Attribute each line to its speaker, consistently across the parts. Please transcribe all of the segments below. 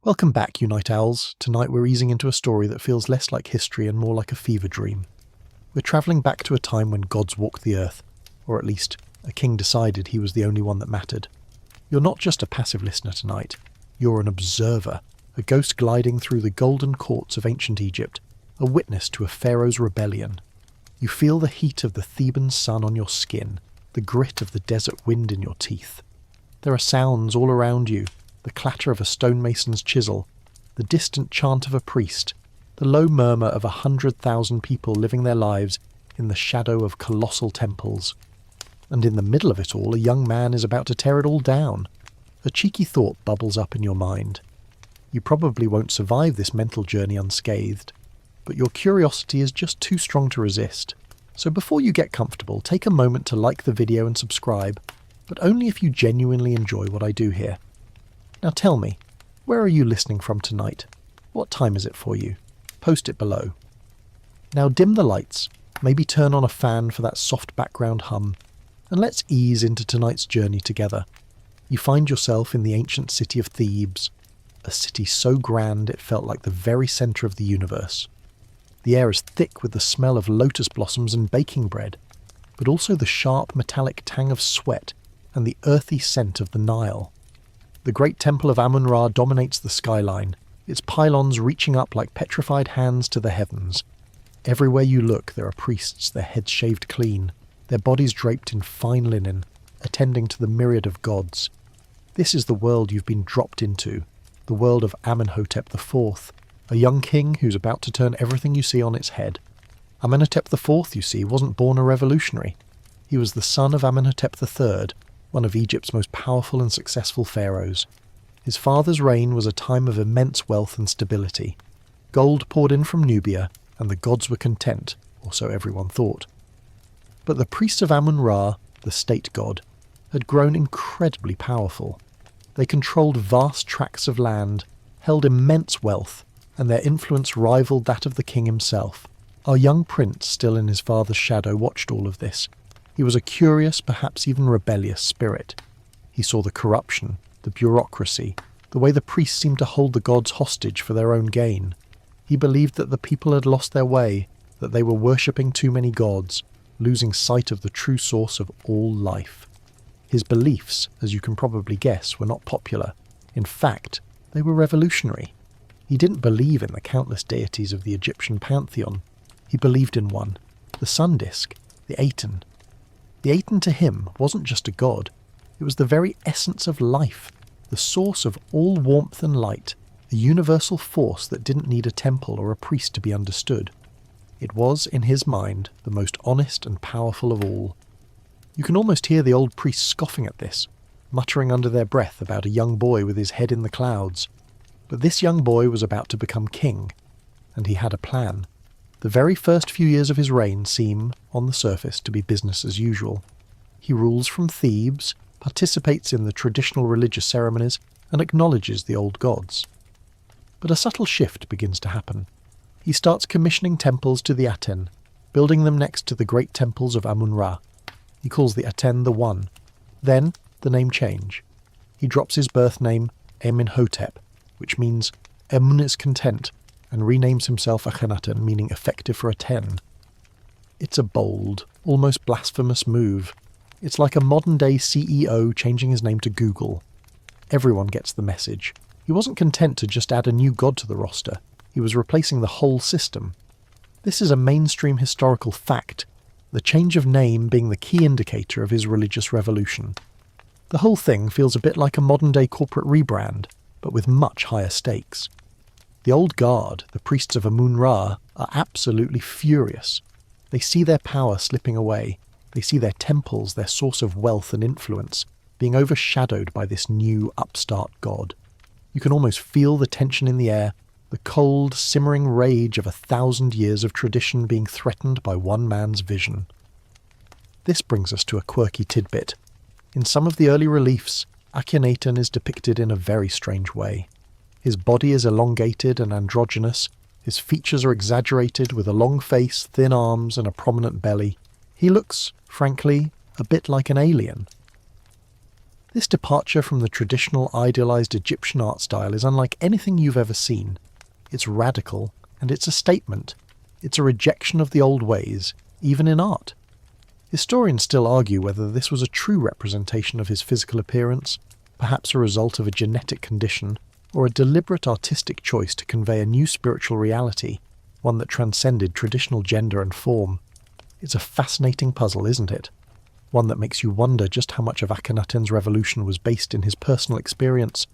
Speaker 1: Welcome back, you night owls. Tonight we're easing into a story that feels less like history and more like a fever dream. We're travelling back to a time when gods walked the earth, or at least a king decided he was the only one that mattered. You're not just a passive listener tonight, you're an observer, a ghost gliding through the golden courts of ancient Egypt, a witness to a pharaoh's rebellion. You feel the heat of the Theban sun on your skin, the grit of the desert wind in your teeth. There are sounds all around you, the clatter of a stonemason's chisel, the distant chant of a priest, the low murmur of 100,000 people living their lives in the shadow of colossal temples. And in the middle of it all, a young man is about to tear it all down. A cheeky thought bubbles up in your mind. You probably won't survive this mental journey unscathed, but your curiosity is just too strong to resist. So before you get comfortable, take a moment to like the video and subscribe, but only if you genuinely enjoy what I do here. Now tell me, where are you listening from tonight? What time is it for you? Post it below. Now dim the lights, maybe turn on a fan for that soft background hum, and let's ease into tonight's journey together. You find yourself in the ancient city of Thebes, a city so grand it felt like the very centre of the universe. The air is thick with the smell of lotus blossoms and baking bread, but also the sharp metallic tang of sweat and the earthy scent of the Nile. The great temple of Amun-Ra dominates the skyline, its pylons reaching up like petrified hands to the heavens. Everywhere you look there are priests, their heads shaved clean, their bodies draped in fine linen, attending to the myriad of gods. This is the world you've been dropped into, the world of Amenhotep IV, a young king who's about to turn everything you see on its head. Amenhotep IV, you see, wasn't born a revolutionary. He was the son of Amenhotep III, one of Egypt's most powerful and successful pharaohs. His father's reign was a time of immense wealth and stability. Gold poured in from Nubia, and the gods were content, or so everyone thought. But the priests of Amun-Ra, the state god, had grown incredibly powerful. They controlled vast tracts of land, held immense wealth, and their influence rivaled that of the king himself. Our young prince, still in his father's shadow, watched all of this. He was a curious, perhaps even rebellious spirit. He saw the corruption, the bureaucracy, the way the priests seemed to hold the gods hostage for their own gain. He believed that the people had lost their way, that they were worshipping too many gods, losing sight of the true source of all life. His beliefs, as you can probably guess, were not popular. In fact, they were revolutionary. He didn't believe in the countless deities of the Egyptian pantheon. He believed in one, the sun disk, the Aten. The Aten to him wasn't just a god, it was the very essence of life, the source of all warmth and light, a universal force that didn't need a temple or a priest to be understood. It was, in his mind, the most honest and powerful of all. You can almost hear the old priests scoffing at this, muttering under their breath about a young boy with his head in the clouds. But this young boy was about to become king, and he had a plan. The very first few years of his reign seem, on the surface, to be business as usual. He rules from Thebes, participates in the traditional religious ceremonies, and acknowledges the old gods. But a subtle shift begins to happen. He starts commissioning temples to the Aten, building them next to the great temples of Amun-Ra. He calls the Aten the One. Then, the name change. He drops his birth name, Amenhotep, which means Emun is content, and renames himself Akhenaten, meaning effective for Aten. It's a bold, almost blasphemous move. It's like a modern-day CEO changing his name to Google. Everyone gets the message. He wasn't content to just add a new god to the roster. He was replacing the whole system. This is a mainstream historical fact, the change of name being the key indicator of his religious revolution. The whole thing feels a bit like a modern-day corporate rebrand, but with much higher stakes. The old guard, the priests of Amun-Ra, are absolutely furious. They see their power slipping away. They see their temples, their source of wealth and influence, being overshadowed by this new upstart god. You can almost feel the tension in the air, the cold, simmering rage of 1,000 years of tradition being threatened by one man's vision. This brings us to a quirky tidbit. In some of the early reliefs, Akhenaten is depicted in a very strange way. His body is elongated and androgynous, his features are exaggerated with a long face, thin arms and a prominent belly. He looks, frankly, a bit like an alien. This departure from the traditional idealized Egyptian art style is unlike anything you've ever seen. It's radical, and it's a statement. It's a rejection of the old ways, even in art. Historians still argue whether this was a true representation of his physical appearance, perhaps a result of a genetic condition, or a deliberate artistic choice to convey a new spiritual reality, one that transcended traditional gender and form. It's a fascinating puzzle, isn't it? One that makes you wonder just how much of Akhenaten's revolution was based in his personal experience.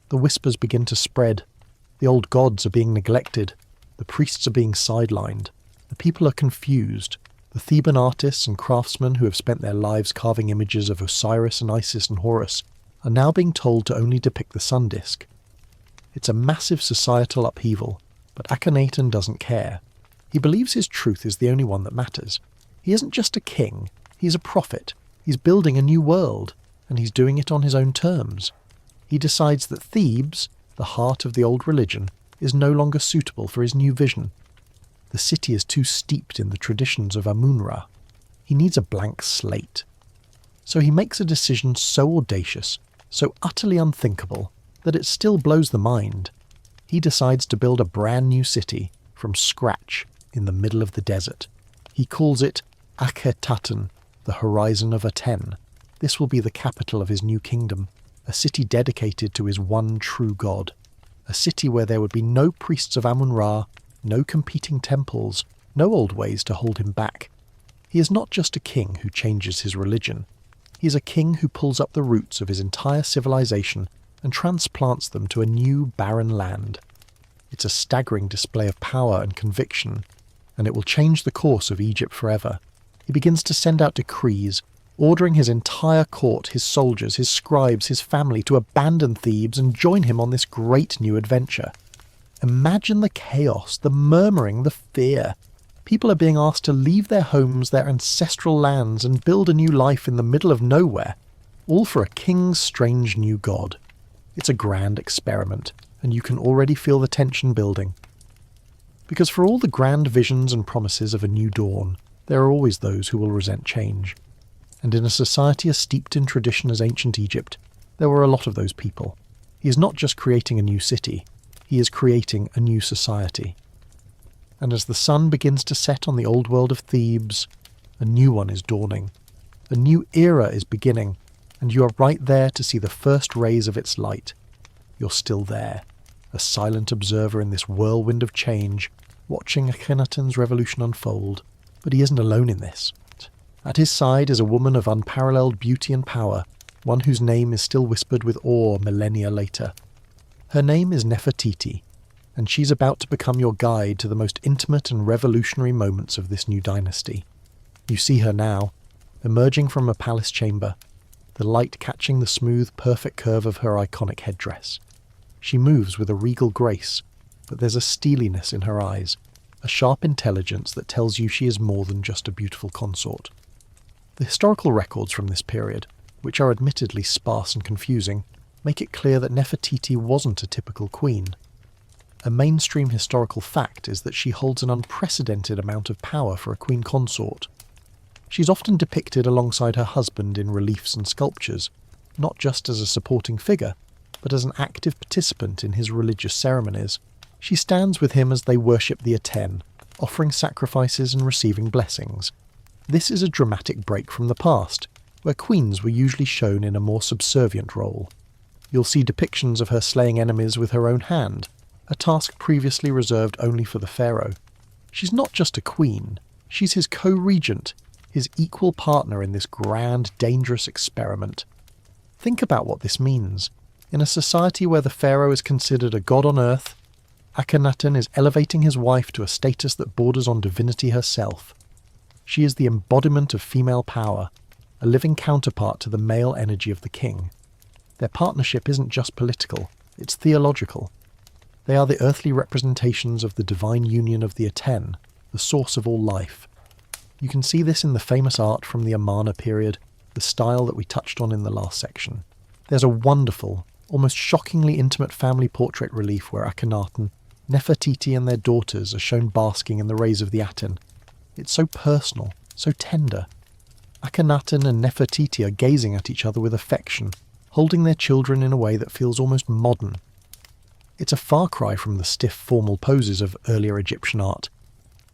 Speaker 1: The whispers begin to spread. The old gods are being neglected. The priests are being sidelined. The people are confused. The Theban artists and craftsmen who have spent their lives carving images of Osiris and Isis and Horus are now being told to only depict the sun disk. It's a massive societal upheaval, but Akhenaten doesn't care. He believes his truth is the only one that matters. He isn't just a king, he's a prophet. He's building a new world, and he's doing it on his own terms. He decides that Thebes, the heart of the old religion, is no longer suitable for his new vision. The city is too steeped in the traditions of Amun-Ra. He needs a blank slate. So he makes a decision so audacious, so utterly unthinkable, that it still blows the mind. He decides to build a brand new city, from scratch, in the middle of the desert. He calls it Akhetaten, the horizon of Aten. This will be the capital of his new kingdom, a city dedicated to his one true god. A city where there would be no priests of Amun-Ra, no competing temples, no old ways to hold him back. He is not just a king who changes his religion. He is a king who pulls up the roots of his entire civilization and transplants them to a new barren land. It's a staggering display of power and conviction, and it will change the course of Egypt forever. He begins to send out decrees, ordering his entire court, his soldiers, his scribes, his family to abandon Thebes and join him on this great new adventure. Imagine the chaos, the murmuring, the fear. People are being asked to leave their homes, their ancestral lands, and build a new life in the middle of nowhere, all for a king's strange new god. It's a grand experiment, and you can already feel the tension building. Because for all the grand visions and promises of a new dawn, there are always those who will resent change. And in a society as steeped in tradition as ancient Egypt, there were a lot of those people. He is not just creating a new city, he is creating a new society. And as the sun begins to set on the old world of Thebes, a new one is dawning. A new era is beginning, and you are right there to see the first rays of its light. You're still there, a silent observer in this whirlwind of change, watching Akhenaten's revolution unfold. But he isn't alone in this. At his side is a woman of unparalleled beauty and power, one whose name is still whispered with awe millennia later. Her name is Nefertiti, and she's about to become your guide to the most intimate and revolutionary moments of this new dynasty. You see her now, emerging from a palace chamber, the light catching the smooth, perfect curve of her iconic headdress. She moves with a regal grace, but there's a steeliness in her eyes, a sharp intelligence that tells you she is more than just a beautiful consort. The historical records from this period, which are admittedly sparse and confusing, make it clear that Nefertiti wasn't a typical queen. A mainstream historical fact is that she holds an unprecedented amount of power for a queen consort. She's often depicted alongside her husband in reliefs and sculptures, not just as a supporting figure, but as an active participant in his religious ceremonies. She stands with him as they worship the Aten, offering sacrifices and receiving blessings. This is a dramatic break from the past, where queens were usually shown in a more subservient role. You'll see depictions of her slaying enemies with her own hand, a task previously reserved only for the pharaoh. She's not just a queen, she's his co-regent, his equal partner in this grand, dangerous experiment. Think about what this means. In a society where the pharaoh is considered a god on earth, Akhenaten is elevating his wife to a status that borders on divinity herself. She is the embodiment of female power, a living counterpart to the male energy of the king. Their partnership isn't just political, it's theological. They are the earthly representations of the divine union of the Aten, the source of all life. You can see this in the famous art from the Amarna period, the style that we touched on in the last section. There's a wonderful, almost shockingly intimate family portrait relief where Akhenaten, Nefertiti and their daughters are shown basking in the rays of the Aten. It's so personal, so tender. Akhenaten and Nefertiti are gazing at each other with affection, holding their children in a way that feels almost modern. It's a far cry from the stiff formal poses of earlier Egyptian art.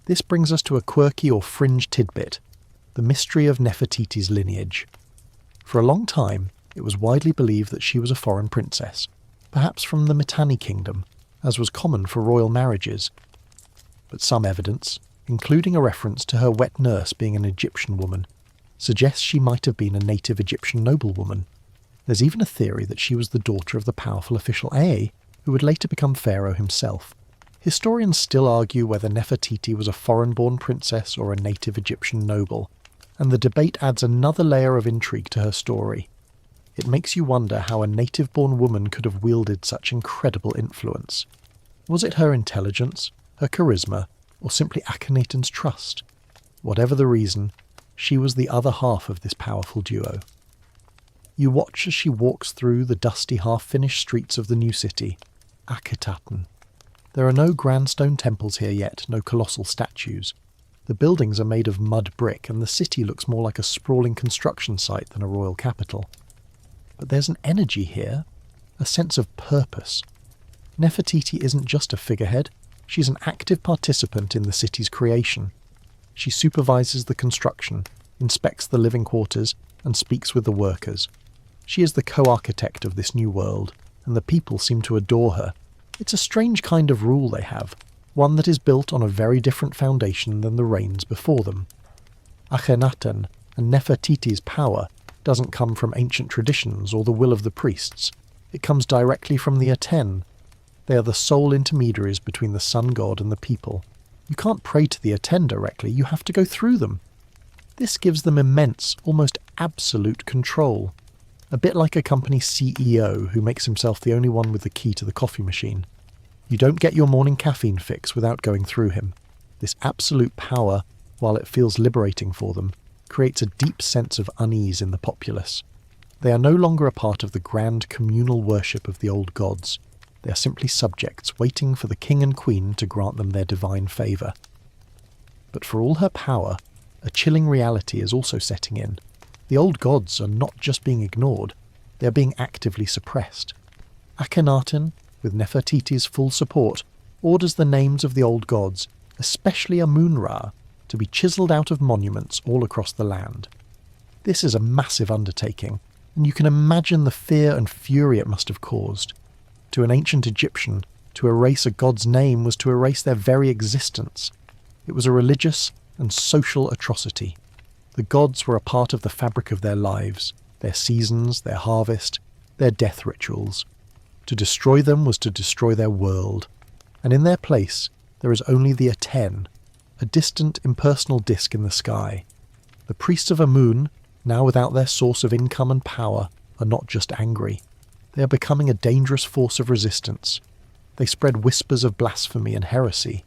Speaker 1: This brings us to a quirky or fringe tidbit, the mystery of Nefertiti's lineage. For a long time, it was widely believed that she was a foreign princess, perhaps from the Mitanni kingdom, as was common for royal marriages. But some evidence, including a reference to her wet nurse being an Egyptian woman, suggests she might have been a native Egyptian noblewoman. There's even a theory that she was the daughter of the powerful official Aa, who would later become pharaoh himself. Historians still argue whether Nefertiti was a foreign-born princess or a native Egyptian noble, and the debate adds another layer of intrigue to her story. It makes you wonder how a native-born woman could have wielded such incredible influence. Was it her intelligence, her charisma, or simply Akhenaten's trust? Whatever the reason, she was the other half of this powerful duo. You watch as she walks through the dusty half-finished streets of the new city, Akhetaten. There are no grand stone temples here yet, no colossal statues. The buildings are made of mud brick, and the city looks more like a sprawling construction site than a royal capital. But there's an energy here, a sense of purpose. Nefertiti isn't just a figurehead, she's an active participant in the city's creation. She supervises the construction, inspects the living quarters, and speaks with the workers. She is the co-architect of this new world, and the people seem to adore her. It's a strange kind of rule they have, one that is built on a very different foundation than the reigns before them. Akhenaten and Nefertiti's power doesn't come from ancient traditions or the will of the priests. It comes directly from the Aten. They are the sole intermediaries between the sun god and the people. You can't pray to the Aten directly, you have to go through them. This gives them immense, almost absolute control. A bit like a company CEO who makes himself the only one with the key to the coffee machine. You don't get your morning caffeine fix without going through him. This absolute power, while it feels liberating for them, creates a deep sense of unease in the populace. They are no longer a part of the grand communal worship of the old gods. They are simply subjects waiting for the king and queen to grant them their divine favour. But for all her power, a chilling reality is also setting in. The old gods are not just being ignored, they are being actively suppressed. Akhenaten, with Nefertiti's full support, orders the names of the old gods, especially Amun-Ra, to be chiselled out of monuments all across the land. This is a massive undertaking, and you can imagine the fear and fury it must have caused. To an ancient Egyptian, to erase a god's name was to erase their very existence. It was a religious and social atrocity. The gods were a part of the fabric of their lives, their seasons, their harvest, their death rituals. To destroy them was to destroy their world, and in their place there is only the Aten, a distant, impersonal disk in the sky. The priests of Amun, now without their source of income and power, are not just angry. They are becoming a dangerous force of resistance. They spread whispers of blasphemy and heresy.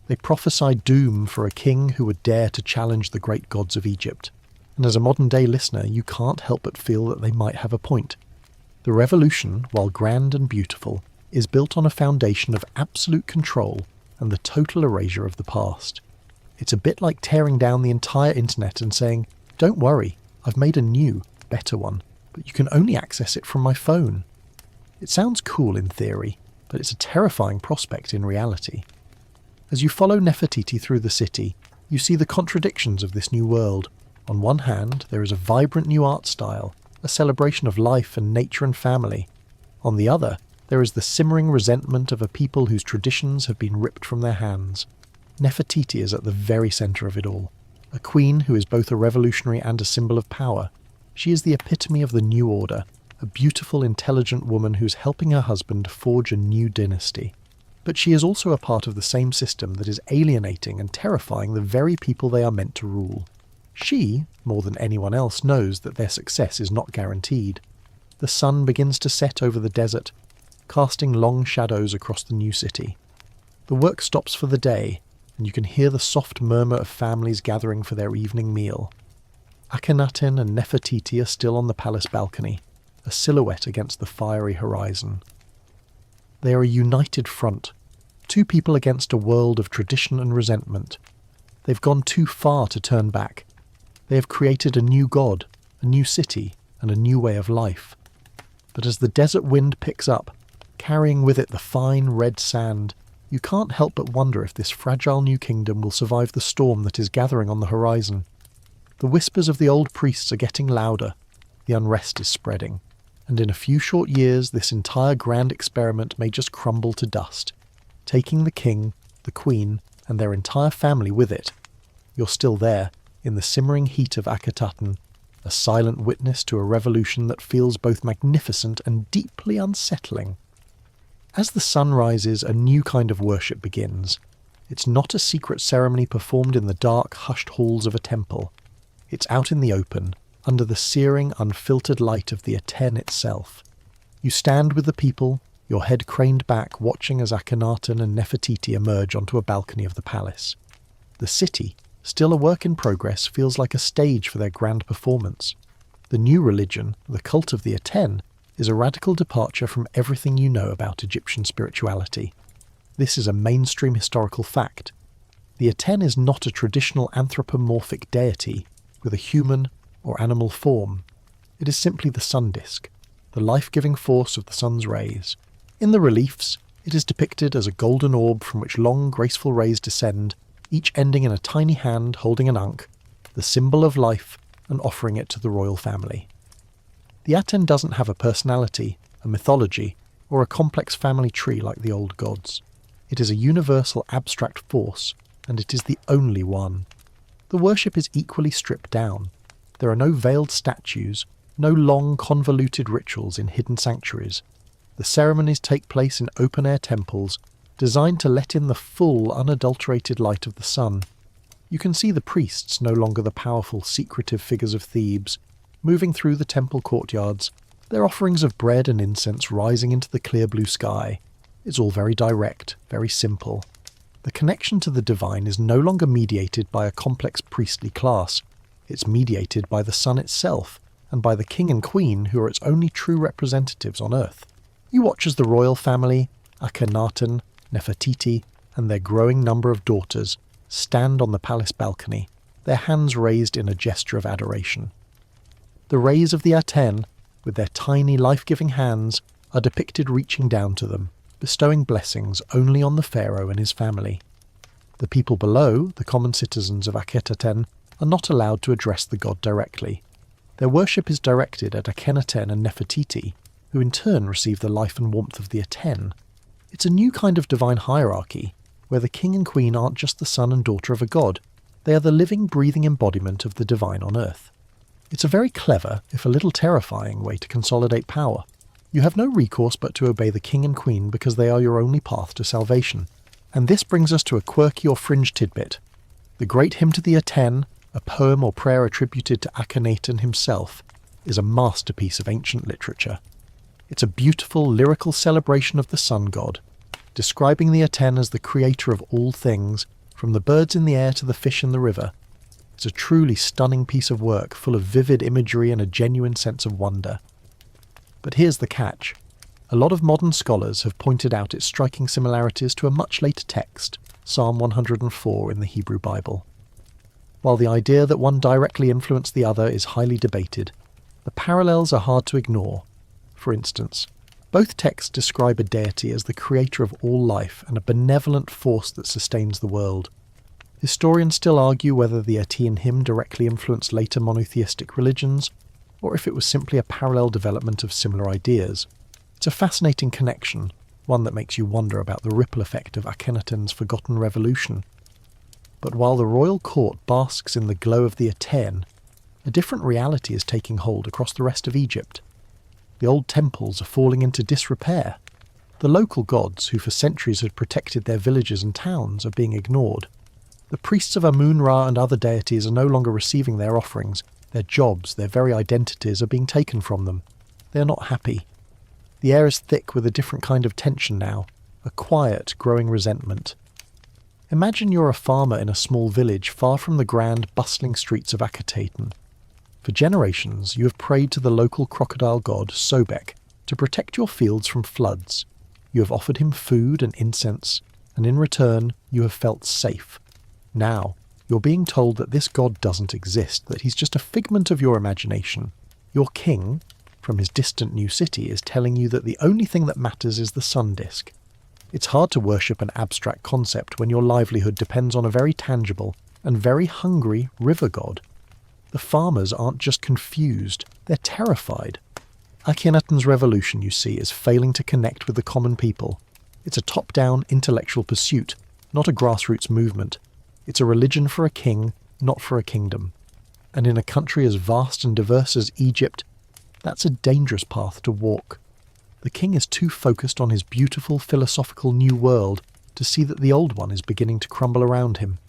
Speaker 1: They prophesy doom for a king who would dare to challenge the great gods of Egypt. And as a modern-day listener, you can't help but feel that they might have a point. The revolution, while grand and beautiful, is built on a foundation of absolute control and the total erasure of the past. It's a bit like tearing down the entire internet and saying, "Don't worry, I've made a new, better one, but you can only access it from my phone." It sounds cool in theory, but it's a terrifying prospect in reality. As you follow Nefertiti through the city, you see the contradictions of this new world. On one hand, there is a vibrant new art style, a celebration of life and nature and family. On the other, there is the simmering resentment of a people whose traditions have been ripped from their hands. Nefertiti is at the very centre of it all, a queen who is both a revolutionary and a symbol of power. She is the epitome of the new order, a beautiful, intelligent woman who's helping her husband forge a new dynasty. But she is also a part of the same system that is alienating and terrifying the very people they are meant to rule. She, more than anyone else, knows that their success is not guaranteed. The sun begins to set over the desert, casting long shadows across the new city. The work stops for the day, and you can hear the soft murmur of families gathering for their evening meal. Akhenaten and Nefertiti are still on the palace balcony, a silhouette against the fiery horizon. They are a united front, two people against a world of tradition and resentment. They've gone too far to turn back. They have created a new god, a new city, and a new way of life. But as the desert wind picks up, carrying with it the fine red sand, you can't help but wonder if this fragile new kingdom will survive the storm that is gathering on the horizon. The whispers of the old priests are getting louder, the unrest is spreading, and in a few short years this entire grand experiment may just crumble to dust, taking the king, the queen, and their entire family with it. You're still there, in the simmering heat of Akhetaten, a silent witness to a revolution that feels both magnificent and deeply unsettling. As the sun rises, a new kind of worship begins. It's not a secret ceremony performed in the dark, hushed halls of a temple. It's out in the open, under the searing, unfiltered light of the Aten itself. You stand with the people, your head craned back, watching as Akhenaten and Nefertiti emerge onto a balcony of the palace. The city, still a work in progress, feels like a stage for their grand performance. The new religion, the cult of the Aten, is a radical departure from everything you know about Egyptian spirituality. This is a mainstream historical fact. The Aten is not a traditional anthropomorphic deity with a human or animal form. It is simply the sun disk, the life-giving force of the sun's rays. In the reliefs, it is depicted as a golden orb from which long, graceful rays descend, each ending in a tiny hand holding an ankh, the symbol of life, and offering it to the royal family. The Aten doesn't have a personality, a mythology, or a complex family tree like the old gods. It is a universal abstract force, and it is the only one. The worship is equally stripped down. There are no veiled statues, no long, convoluted rituals in hidden sanctuaries. The ceremonies take place in open-air temples, designed to let in the full, unadulterated light of the sun. You can see the priests, no longer the powerful, secretive figures of Thebes, moving through the temple courtyards, their offerings of bread and incense rising into the clear blue sky. It's all very direct, very simple. The connection to the divine is no longer mediated by a complex priestly class. It's mediated by the sun itself, and by the king and queen who are its only true representatives on earth. You watch as the royal family, Akhenaten, Nefertiti, and their growing number of daughters stand on the palace balcony, their hands raised in a gesture of adoration. The rays of the Aten, with their tiny life-giving hands, are depicted reaching down to them, bestowing blessings only on the pharaoh and his family. The people below, the common citizens of Akhetaten, are not allowed to address the god directly. Their worship is directed at Akhenaten and Nefertiti, who in turn receive the life and warmth of the Aten. It's a new kind of divine hierarchy, where the king and queen aren't just the son and daughter of a god, they are the living, breathing embodiment of the divine on earth. It's a very clever, if a little terrifying, way to consolidate power. You have no recourse but to obey the king and queen because they are your only path to salvation. And this brings us to a quirky or fringe tidbit. The Great Hymn to the Aten, a poem or prayer attributed to Akhenaten himself, is a masterpiece of ancient literature. It's a beautiful lyrical celebration of the sun god, describing the Aten as the creator of all things, from the birds in the air to the fish in the river. It's a truly stunning piece of work, full of vivid imagery and a genuine sense of wonder. But here's the catch. A lot of modern scholars have pointed out its striking similarities to a much later text, Psalm 104 in the Hebrew Bible. While the idea that one directly influenced the other is highly debated, the parallels are hard to ignore. For instance, both texts describe a deity as the creator of all life and a benevolent force that sustains the world. Historians still argue whether the Aten hymn directly influenced later monotheistic religions, or if it was simply a parallel development of similar ideas. It's a fascinating connection, one that makes you wonder about the ripple effect of Akhenaten's forgotten revolution. But while the royal court basks in the glow of the Aten, a different reality is taking hold across the rest of Egypt. The old temples are falling into disrepair. The local gods, who for centuries had protected their villages and towns, are being ignored. The priests of Amun-Ra and other deities are no longer receiving their offerings. Their jobs, their very identities are being taken from them. They are not happy. The air is thick with a different kind of tension now, a quiet, growing resentment. Imagine you're a farmer in a small village far from the grand, bustling streets of Akhetaten. For generations, you have prayed to the local crocodile god, Sobek, to protect your fields from floods. You have offered him food and incense, and in return, you have felt safe. Now, you're being told that this god doesn't exist, that he's just a figment of your imagination. Your king, from his distant new city is telling you that the only thing that matters is the sun disk. It's hard to worship an abstract concept when your livelihood depends on a very tangible and very hungry river god. The farmers aren't just confused, they're terrified. Akhenaten's revolution, you see, is failing to connect with the common people. It's a top-down intellectual pursuit, not a grassroots movement. It's a religion for a king, not for a kingdom. And in a country as vast and diverse as Egypt, that's a dangerous path to walk. The king is too focused on his beautiful philosophical new world to see that the old one is beginning to crumble around him.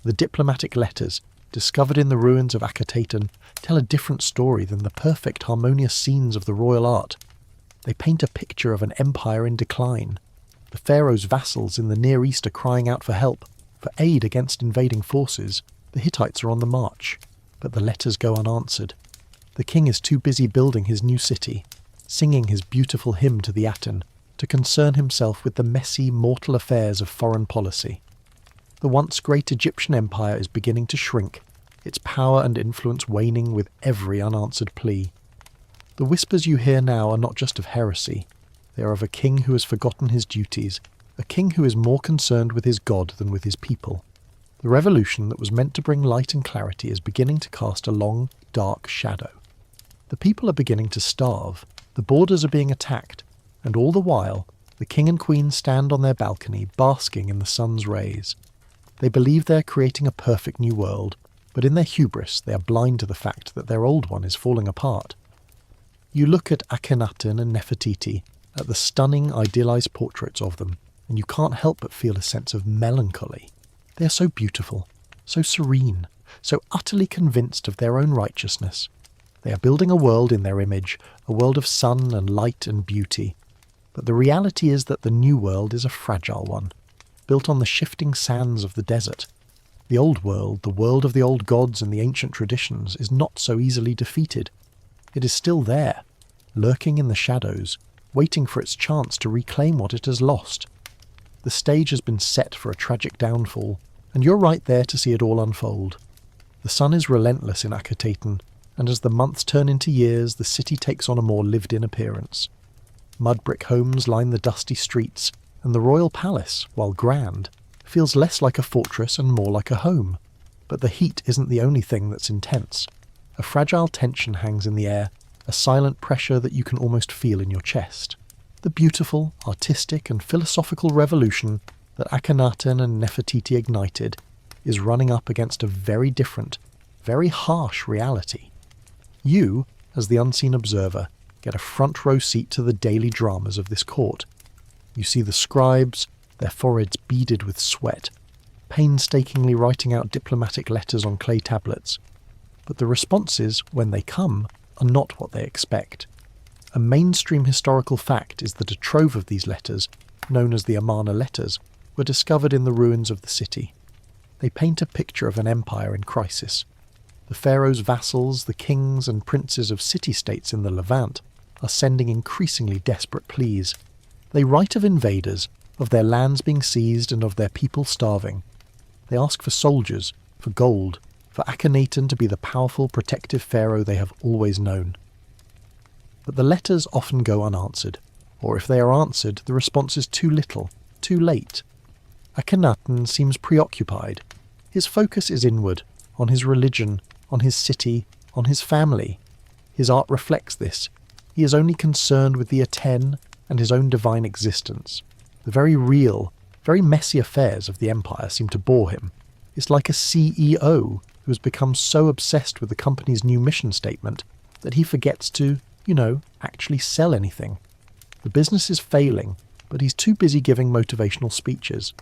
Speaker 1: The diplomatic letters, discovered in the ruins of Akhenaten, tell a different story than the perfect harmonious scenes of the royal art. They paint a picture of an empire in decline. The pharaoh's vassals in the Near East are crying out for help, for aid against invading forces. The Hittites are on the march, but the letters go unanswered. The king is too busy building his new city, singing his beautiful hymn to the Aten, to concern himself with the messy, mortal affairs of foreign policy. The once great Egyptian empire is beginning to shrink, its power and influence waning with every unanswered plea. The whispers you hear now are not just of heresy. They are of a king who has forgotten his duties, a king who is more concerned with his God than with his people. The revolution that was meant to bring light and clarity is beginning to cast a long, dark shadow. The people are beginning to starve, the borders are being attacked, and all the while, the king and queen stand on their balcony, basking in the sun's rays. They believe they are creating a perfect new world, but in their hubris they are blind to the fact that their old one is falling apart. You look at Akhenaten and Nefertiti, at the stunning, idealized portraits of them, and you can't help but feel a sense of melancholy. They are so beautiful, so serene, so utterly convinced of their own righteousness. They are building a world in their image, a world of sun and light and beauty. But the reality is that the new world is a fragile one, built on the shifting sands of the desert. The old world, the world of the old gods and the ancient traditions, is not so easily defeated. It is still there, lurking in the shadows, waiting for its chance to reclaim what it has lost. The stage has been set for a tragic downfall, and you're right there to see it all unfold. The sun is relentless in Akhenaten, and as the months turn into years, the city takes on a more lived-in appearance. Mud brick homes line the dusty streets, and the royal palace, while grand, feels less like a fortress and more like a home. But the heat isn't the only thing that's intense. A fragile tension hangs in the air, a silent pressure that you can almost feel in your chest. The beautiful, artistic and philosophical revolution that Akhenaten and Nefertiti ignited is running up against a very different, very harsh reality. You, as the unseen observer, get a front row seat to the daily dramas of this court. You see the scribes, their foreheads beaded with sweat, painstakingly writing out diplomatic letters on clay tablets. But the responses, when they come, are not what they expect. A mainstream historical fact is that a trove of these letters, known as the Amarna letters, were discovered in the ruins of the city. They paint a picture of an empire in crisis. The pharaoh's vassals, the kings and princes of city-states in the Levant, are sending increasingly desperate pleas. They write of invaders, of their lands being seized and of their people starving. They ask for soldiers, for gold, for Akhenaten to be the powerful, protective pharaoh they have always known. But the letters often go unanswered, or if they are answered, the response is too little, too late. Akhenaten seems preoccupied. His focus is inward, on his religion, on his city, on his family. His art reflects this. He is only concerned with the Aten and his own divine existence. The very real, very messy affairs of the empire seem to bore him. It's like a CEO who has become so obsessed with the company's new mission statement that he forgets to, actually sell anything. The business is failing, but he's too busy giving motivational speeches.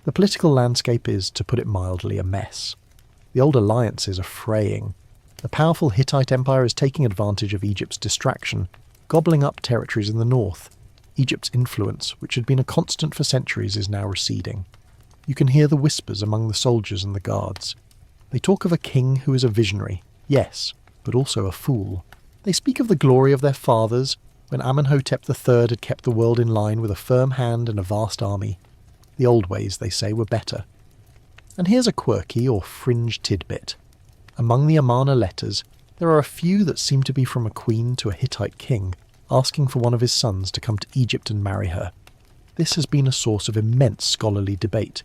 Speaker 1: The political landscape is, to put it mildly, a mess. The old alliances are fraying. The powerful Hittite Empire is taking advantage of Egypt's distraction, gobbling up territories in the north. Egypt's influence, which had been a constant for centuries, is now receding. You can hear the whispers among the soldiers and the guards. They talk of a king who is a visionary, yes, but also a fool. They speak of the glory of their fathers, when Amenhotep III had kept the world in line with a firm hand and a vast army. The old ways, they say, were better. And here's a quirky or fringe tidbit. Among the Amarna letters, There are a few that seem to be from a queen to a Hittite king, asking for one of his sons to come to Egypt and marry her. This has been a source of immense scholarly debate.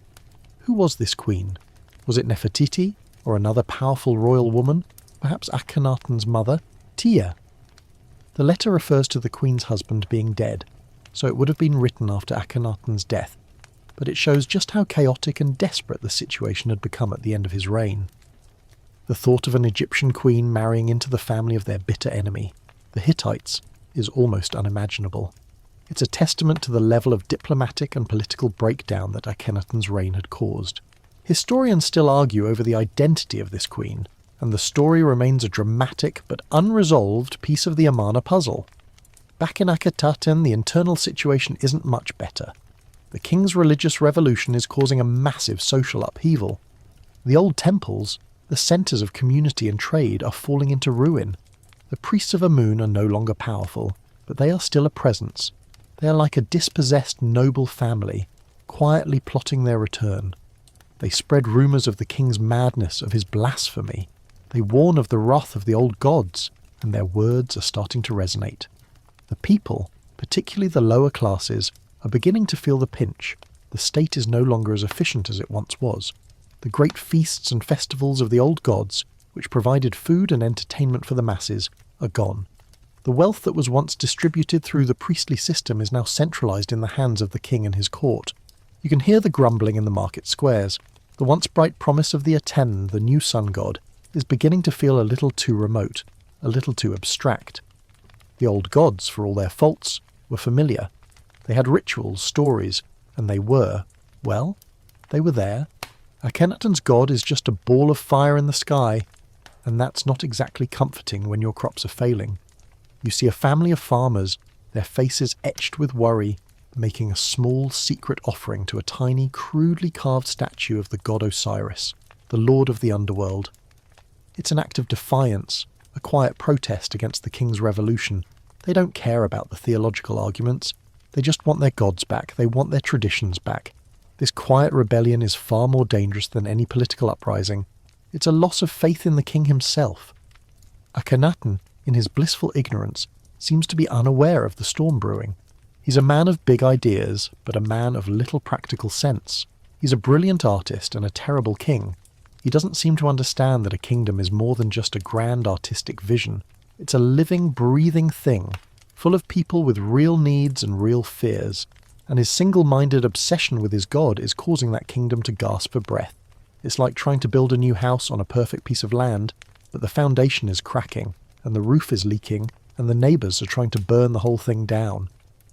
Speaker 1: Who was this queen? Was it Nefertiti, or another powerful royal woman? Perhaps Akhenaten's mother, Tia? The letter refers to the queen's husband being dead, so it would have been written after Akhenaten's death, but it shows just how chaotic and desperate the situation had become at the end of his reign. The thought of an Egyptian queen marrying into the family of their bitter enemy, the Hittites, is almost unimaginable. It's a testament to the level of diplomatic and political breakdown that Akhenaten's reign had caused. Historians still argue over the identity of this queen, and the story remains a dramatic but unresolved piece of the Amarna puzzle. Back in Akhetaten, the internal situation isn't much better. The king's religious revolution is causing a massive social upheaval. The old temples, the centres of community and trade, are falling into ruin. The priests of Amun are no longer powerful, but they are still a presence. They are like a dispossessed noble family, quietly plotting their return. They spread rumours of the king's madness, of his blasphemy. They warn of the wrath of the old gods, and their words are starting to resonate. The people, particularly the lower classes, are beginning to feel the pinch. The state is no longer as efficient as it once was. The great feasts and festivals of the old gods, which provided food and entertainment for the masses, are gone. The wealth that was once distributed through the priestly system is now centralised in the hands of the king and his court. You can hear the grumbling in the market squares. The once bright promise of the Aten, the new sun god, is beginning to feel a little too remote, a little too abstract. The old gods, for all their faults, were familiar. They had rituals, stories, and they were there. Akhenaten's god is just a ball of fire in the sky, and that's not exactly comforting when your crops are failing. You see a family of farmers, their faces etched with worry, making a small secret offering to a tiny, crudely carved statue of the god Osiris, the lord of the underworld. It's an act of defiance, a quiet protest against the king's revolution. They don't care about the theological arguments. They just want their gods back. They want their traditions back. This quiet rebellion is far more dangerous than any political uprising. It's a loss of faith in the king himself. Akhenaten, in his blissful ignorance, seems to be unaware of the storm brewing. He's a man of big ideas, but a man of little practical sense. He's a brilliant artist and a terrible king. He doesn't seem to understand that a kingdom is more than just a grand artistic vision. It's a living, breathing thing, full of people with real needs and real fears, and his single-minded obsession with his god is causing that kingdom to gasp for breath. It's like trying to build a new house on a perfect piece of land, but the foundation is cracking, and the roof is leaking, and the neighbours are trying to burn the whole thing down.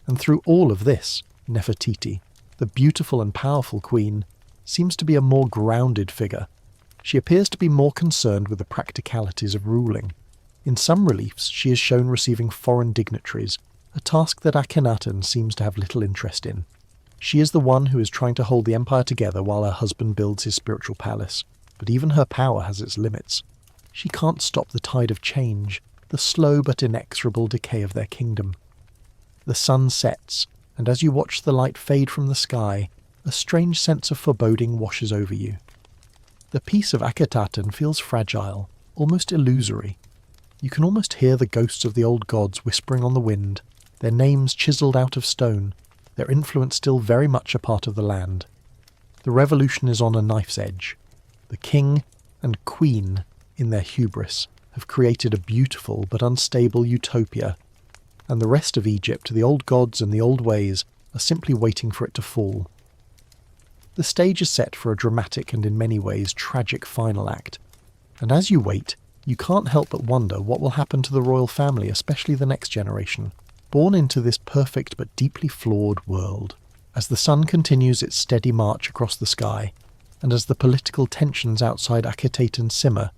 Speaker 1: And through all of this, Nefertiti, the beautiful and powerful queen, seems to be a more grounded figure. She appears to be more concerned with the practicalities of ruling. In some reliefs, she is shown receiving foreign dignitaries, a task that Akhenaten seems to have little interest in. She is the one who is trying to hold the empire together while her husband builds his spiritual palace, but even her power has its limits. She can't stop the tide of change, the slow but inexorable decay of their kingdom. The sun sets, and as you watch the light fade from the sky, a strange sense of foreboding washes over you. The peace of Akhetaten feels fragile, almost illusory. You can almost hear the ghosts of the old gods whispering on the wind, their names chiselled out of stone, their influence still very much a part of the land. The revolution is on a knife's edge. The king and queen, in their hubris, have created a beautiful but unstable utopia, and the rest of Egypt, the old gods and the old ways, are simply waiting for it to fall. The stage is set for a dramatic and in many ways tragic final act, and as you wait, you can't help but wonder what will happen to the royal family, especially the next generation, born into this perfect but deeply flawed world. As the sun continues its steady march across the sky, and as the political tensions outside Akhetaten simmer,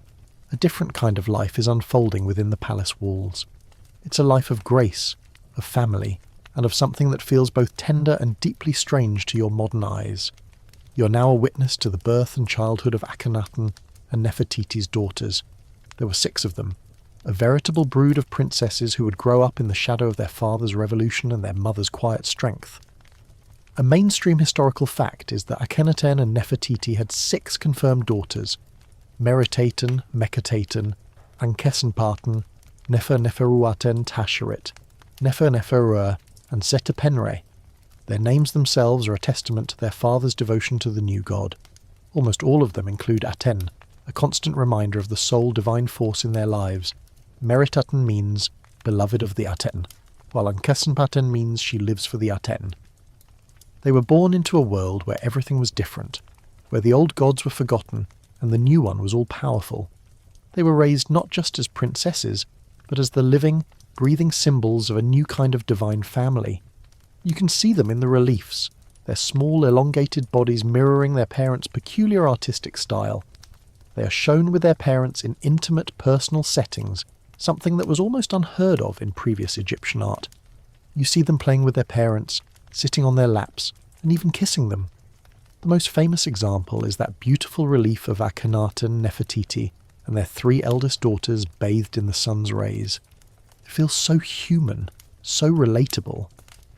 Speaker 1: a different kind of life is unfolding within the palace walls. It's a life of grace, of family, and of something that feels both tender and deeply strange to your modern eyes. You're now a witness to the birth and childhood of Akhenaten and Nefertiti's daughters. There were 6 of them, a veritable brood of princesses who would grow up in the shadow of their father's revolution and their mother's quiet strength. A mainstream historical fact is that Akhenaten and Nefertiti had 6 confirmed daughters: Meritaten, Meketaten, Ankesenparten, Nefer Neferuaten Tasherit, Nefer Neferua, and Zetepenre. Their names themselves are a testament to their father's devotion to the new god. Almost all of them include Aten, a constant reminder of the sole divine force in their lives. Meritaten means beloved of the Aten, while Ankesenparten means she lives for the Aten. They were born into a world where everything was different, where the old gods were forgotten and the new one was all-powerful. They were raised not just as princesses, but as the living, breathing symbols of a new kind of divine family. You can see them in the reliefs, their small elongated bodies mirroring their parents' peculiar artistic style. They are shown with their parents in intimate personal settings, something that was almost unheard of in previous Egyptian art. You see them playing with their parents, sitting on their laps, and even kissing them. The most famous example is that beautiful relief of Akhenaten Nefertiti and their 3 eldest daughters bathed in the sun's rays. It feels so human, so relatable.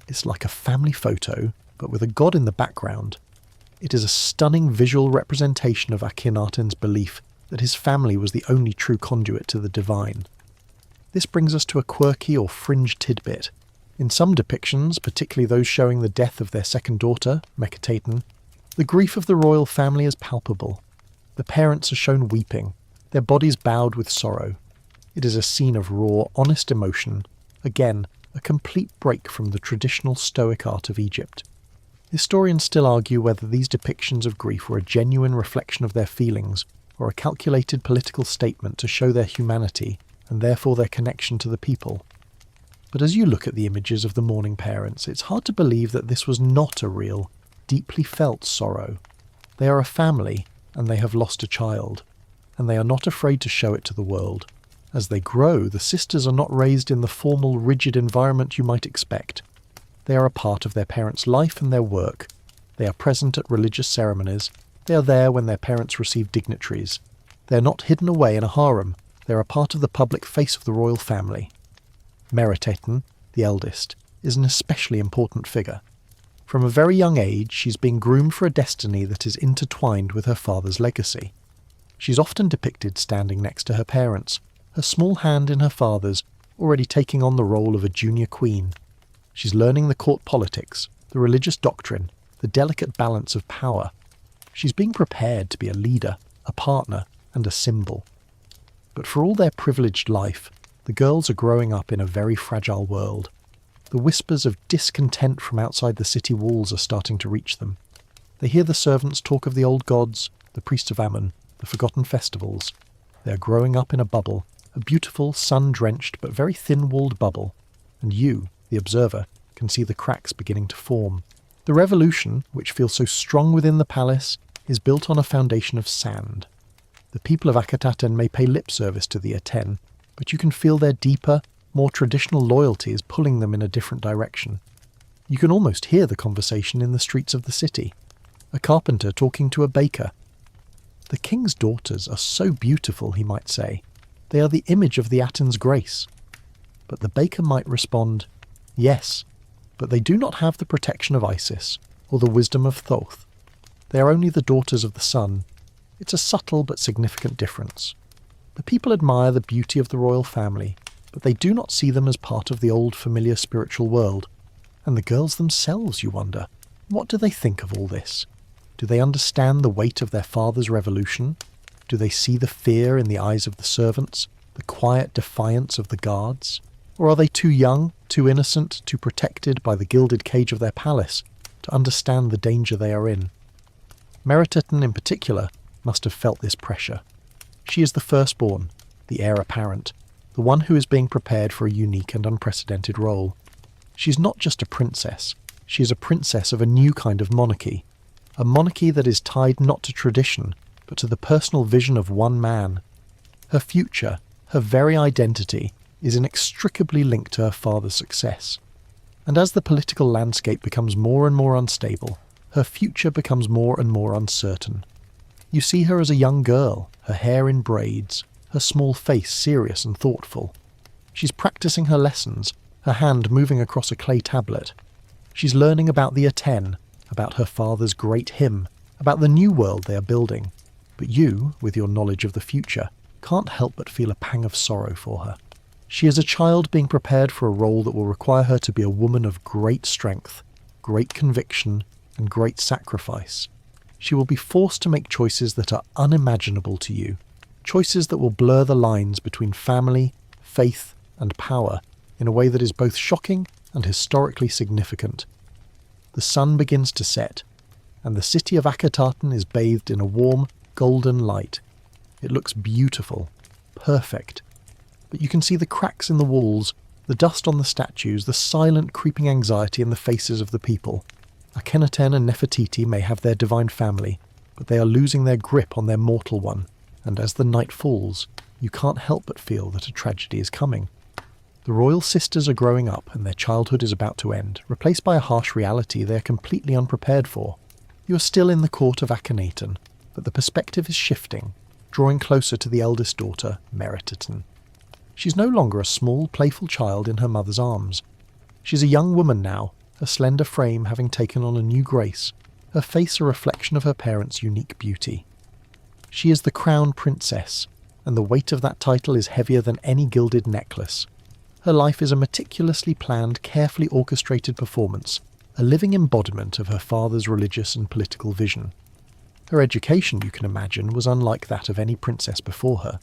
Speaker 1: It's like a family photo, but with a god in the background. It is a stunning visual representation of Akhenaten's belief that his family was the only true conduit to the divine. This brings us to a quirky or fringe tidbit. In some depictions, particularly those showing the death of their second daughter, Meketaten, the grief of the royal family is palpable. The parents are shown weeping, their bodies bowed with sorrow. It is a scene of raw, honest emotion, again, a complete break from the traditional Stoic art of Egypt. Historians still argue whether these depictions of grief were a genuine reflection of their feelings, or a calculated political statement to show their humanity, and therefore their connection to the people. But as you look at the images of the mourning parents, it's hard to believe that this was not a real, deeply felt sorrow. They are a family, and they have lost a child, and they are not afraid to show it to the world. As they grow, the sisters are not raised in the formal, rigid environment you might expect. They are a part of their parents' life and their work. They are present at religious ceremonies. They are there when their parents receive dignitaries. They are not hidden away in a harem. They are a part of the public face of the royal family. Meritaten, the eldest, is an especially important figure. From a very young age, she's being groomed for a destiny that is intertwined with her father's legacy. She's often depicted standing next to her parents, her small hand in her father's, already taking on the role of a junior queen. She's learning the court politics, the religious doctrine, the delicate balance of power. She's being prepared to be a leader, a partner, and a symbol. But for all their privileged life, the girls are growing up in a very fragile world. The whispers of discontent from outside the city walls are starting to reach them. They hear the servants talk of the old gods, the priests of Ammon, the forgotten festivals. They are growing up in a bubble, a beautiful, sun-drenched but very thin-walled bubble, and you, the observer, can see the cracks beginning to form. The revolution, which feels so strong within the palace, is built on a foundation of sand. The people of Akhetaten may pay lip service to the Aten, but you can feel their deeper, more traditional loyalty is pulling them in a different direction. You can almost hear the conversation in the streets of the city. A carpenter talking to a baker. The king's daughters are so beautiful, he might say. They are the image of the Aten's grace. But the baker might respond, yes, but they do not have the protection of Isis, or the wisdom of Thoth. They are only the daughters of the sun. It's a subtle but significant difference. The people admire the beauty of the royal family, but they do not see them as part of the old familiar spiritual world. And the girls themselves, you wonder, what do they think of all this? Do they understand the weight of their father's revolution? Do they see the fear in the eyes of the servants, the quiet defiance of the guards? Or are they too young, too innocent, too protected by the gilded cage of their palace to understand the danger they are in? Meritaten in particular must have felt this pressure. She is the firstborn, the heir apparent, the one who is being prepared for a unique and unprecedented role. She's not just a princess, she is a princess of a new kind of monarchy, a monarchy that is tied not to tradition, but to the personal vision of one man. Her future, her very identity, is inextricably linked to her father's success. And as the political landscape becomes more and more unstable, her future becomes more and more uncertain. You see her as a young girl, her hair in braids, her small face serious and thoughtful. She's practicing her lessons, her hand moving across a clay tablet. She's learning about the Aten, about her father's great hymn, about the new world they are building. But you, with your knowledge of the future, can't help but feel a pang of sorrow for her. She is a child being prepared for a role that will require her to be a woman of great strength, great conviction, and great sacrifice. She will be forced to make choices that are unimaginable to you, choices that will blur the lines between family, faith, and power in a way that is both shocking and historically significant. The sun begins to set, and the city of Akhenaten is bathed in a warm, golden light. It looks beautiful, perfect, but you can see the cracks in the walls, the dust on the statues, the silent creeping anxiety in the faces of the people. Akhenaten and Nefertiti may have their divine family, but they are losing their grip on their mortal one, and as the night falls, you can't help but feel that a tragedy is coming. The royal sisters are growing up and their childhood is about to end, replaced by a harsh reality they are completely unprepared for. You are still in the court of Akhenaten, but the perspective is shifting, drawing closer to the eldest daughter, Meritaten. She's no longer a small, playful child in her mother's arms. She's a young woman now, her slender frame having taken on a new grace, her face a reflection of her parents' unique beauty. She is the crown princess, and the weight of that title is heavier than any gilded necklace. Her life is a meticulously planned, carefully orchestrated performance, a living embodiment of her father's religious and political vision. Her education, you can imagine, was unlike that of any princess before her.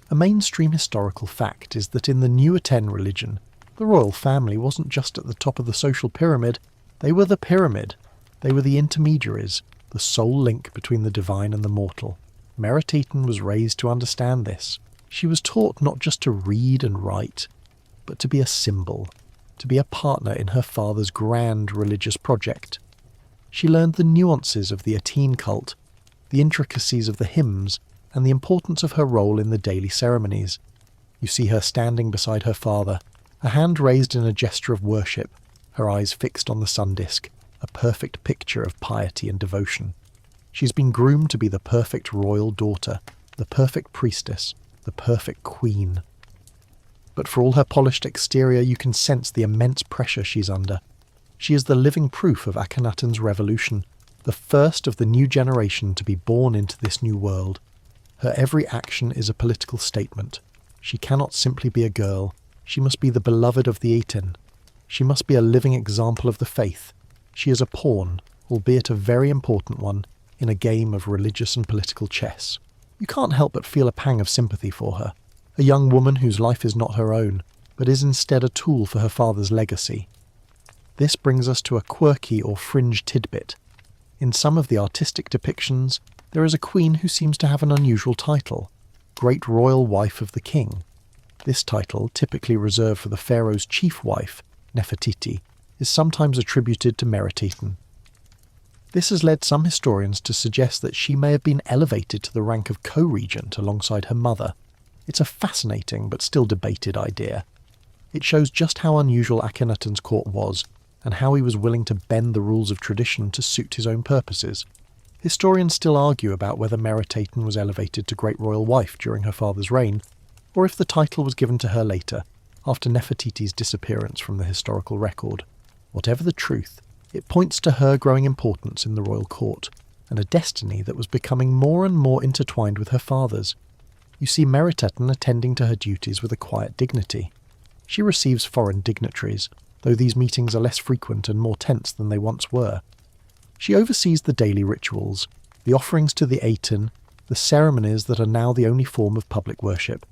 Speaker 1: A mainstream historical fact is that in the New Aten religion, the royal family wasn't just at the top of the social pyramid, they were the pyramid. They were the intermediaries, the sole link between the divine and the mortal. Meritaten was raised to understand this. She was taught not just to read and write, but to be a symbol, to be a partner in her father's grand religious project. She learned the nuances of the Aten cult, the intricacies of the hymns, and the importance of her role in the daily ceremonies. You see her standing beside her father, a hand raised in a gesture of worship, her eyes fixed on the sun disk, a perfect picture of piety and devotion. She's been groomed to be the perfect royal daughter, the perfect priestess, the perfect queen. But for all her polished exterior, you can sense the immense pressure she's under. She is the living proof of Akhenaten's revolution, the first of the new generation to be born into this new world. Her every action is a political statement. She cannot simply be a girl. She must be the beloved of the Aten. She must be a living example of the faith. She is a pawn, albeit a very important one, in a game of religious and political chess. You can't help but feel a pang of sympathy for her, a young woman whose life is not her own, but is instead a tool for her father's legacy. This brings us to a quirky or fringe tidbit. In some of the artistic depictions, there is a queen who seems to have an unusual title, Great Royal Wife of the King. This title, typically reserved for the pharaoh's chief wife, Nefertiti, is sometimes attributed to Meritaten. This has led some historians to suggest that she may have been elevated to the rank of co-regent alongside her mother. It's a fascinating but still debated idea. It shows just how unusual Akhenaten's court was, and how he was willing to bend the rules of tradition to suit his own purposes. Historians still argue about whether Meritaten was elevated to Great Royal Wife during her father's reign, or if the title was given to her later, after Nefertiti's disappearance from the historical record. Whatever the truth, it points to her growing importance in the royal court, and a destiny that was becoming more and more intertwined with her father's. You see Meritaten attending to her duties with a quiet dignity. She receives foreign dignitaries, though these meetings are less frequent and more tense than they once were. She oversees the daily rituals, the offerings to the Aten, the ceremonies that are now the only form of public worship.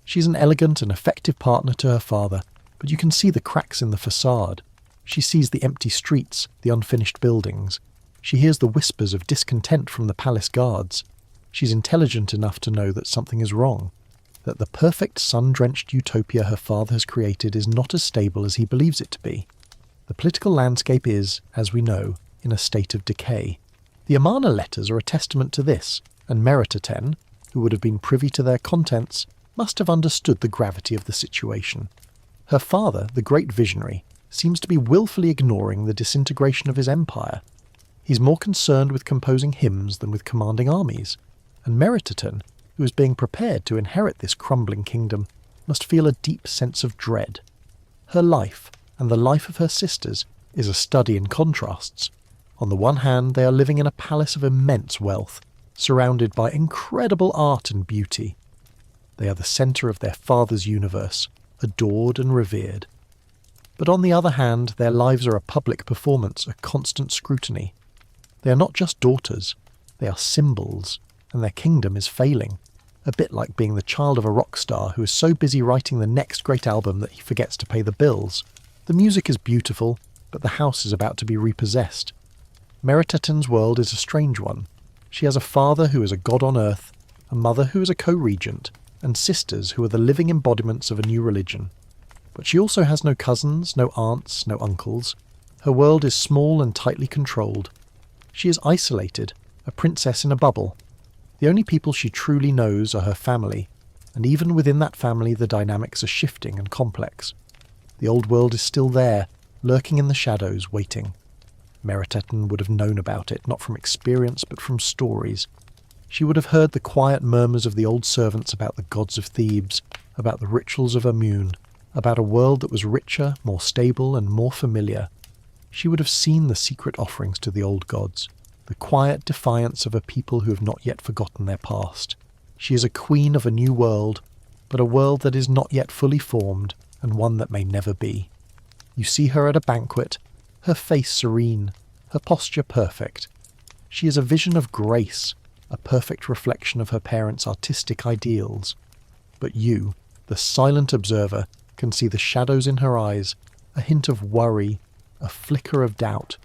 Speaker 1: She's an elegant and effective partner to her father, but you can see the cracks in the facade. She sees the empty streets, the unfinished buildings. She hears the whispers of discontent from the palace guards. She's intelligent enough to know that something is wrong, that the perfect sun-drenched utopia her father has created is not as stable as he believes it to be. The political landscape is, as we know, in a state of decay. The Amarna letters are a testament to this, and Meritaten, who would have been privy to their contents, must have understood the gravity of the situation. Her father, the great visionary, seems to be willfully ignoring the disintegration of his empire. He's more concerned with composing hymns than with commanding armies, and Meritaten, who is being prepared to inherit this crumbling kingdom, must feel a deep sense of dread. Her life, and the life of her sisters, is a study in contrasts. On the one hand, they are living in a palace of immense wealth, surrounded by incredible art and beauty. They are the centre of their father's universe, adored and revered. But on the other hand, their lives are a public performance, a constant scrutiny. They are not just daughters, they are symbols, and their kingdom is failing. A bit like being the child of a rock star who is so busy writing the next great album that he forgets to pay the bills. The music is beautiful, but the house is about to be repossessed. Meritaten's world is a strange one. She has a father who is a god on earth, a mother who is a co-regent, and sisters who are the living embodiments of a new religion. But she also has no cousins, no aunts, no uncles. Her world is small and tightly controlled. She is isolated, a princess in a bubble. The only people she truly knows are her family, and even within that family the dynamics are shifting and complex. The old world is still there, lurking in the shadows, waiting. Meritaten would have known about it, not from experience but from stories. She would have heard the quiet murmurs of the old servants about the gods of Thebes, about the rituals of Amun, about a world that was richer, more stable and more familiar. She would have seen the secret offerings to the old gods, the quiet defiance of a people who have not yet forgotten their past. She is a queen of a new world, but a world that is not yet fully formed, and one that may never be. You see her at a banquet, her face serene, her posture perfect. She is a vision of grace, a perfect reflection of her parents' artistic ideals. But you, the silent observer, can see the shadows in her eyes, a hint of worry, a flicker of doubt.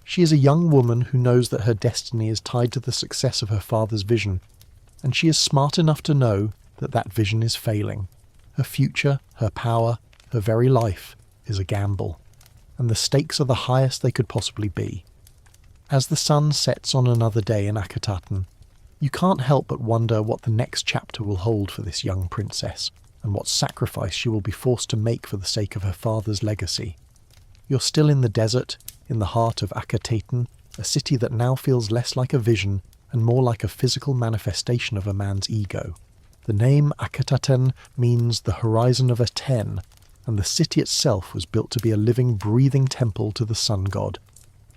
Speaker 1: She is a young woman who knows that her destiny is tied to the success of her father's vision, and she is smart enough to know that that vision is failing. Her future, her power, her very life is a gamble, and the stakes are the highest they could possibly be. As the sun sets on another day in Akhetaten, you can't help but wonder what the next chapter will hold for this young princess, and what sacrifice she will be forced to make for the sake of her father's legacy. You're still in the desert, in the heart of Akhetaten, a city that now feels less like a vision and more like a physical manifestation of a man's ego. The name Akhetaten means the horizon of Aten, and the city itself was built to be a living, breathing temple to the sun god.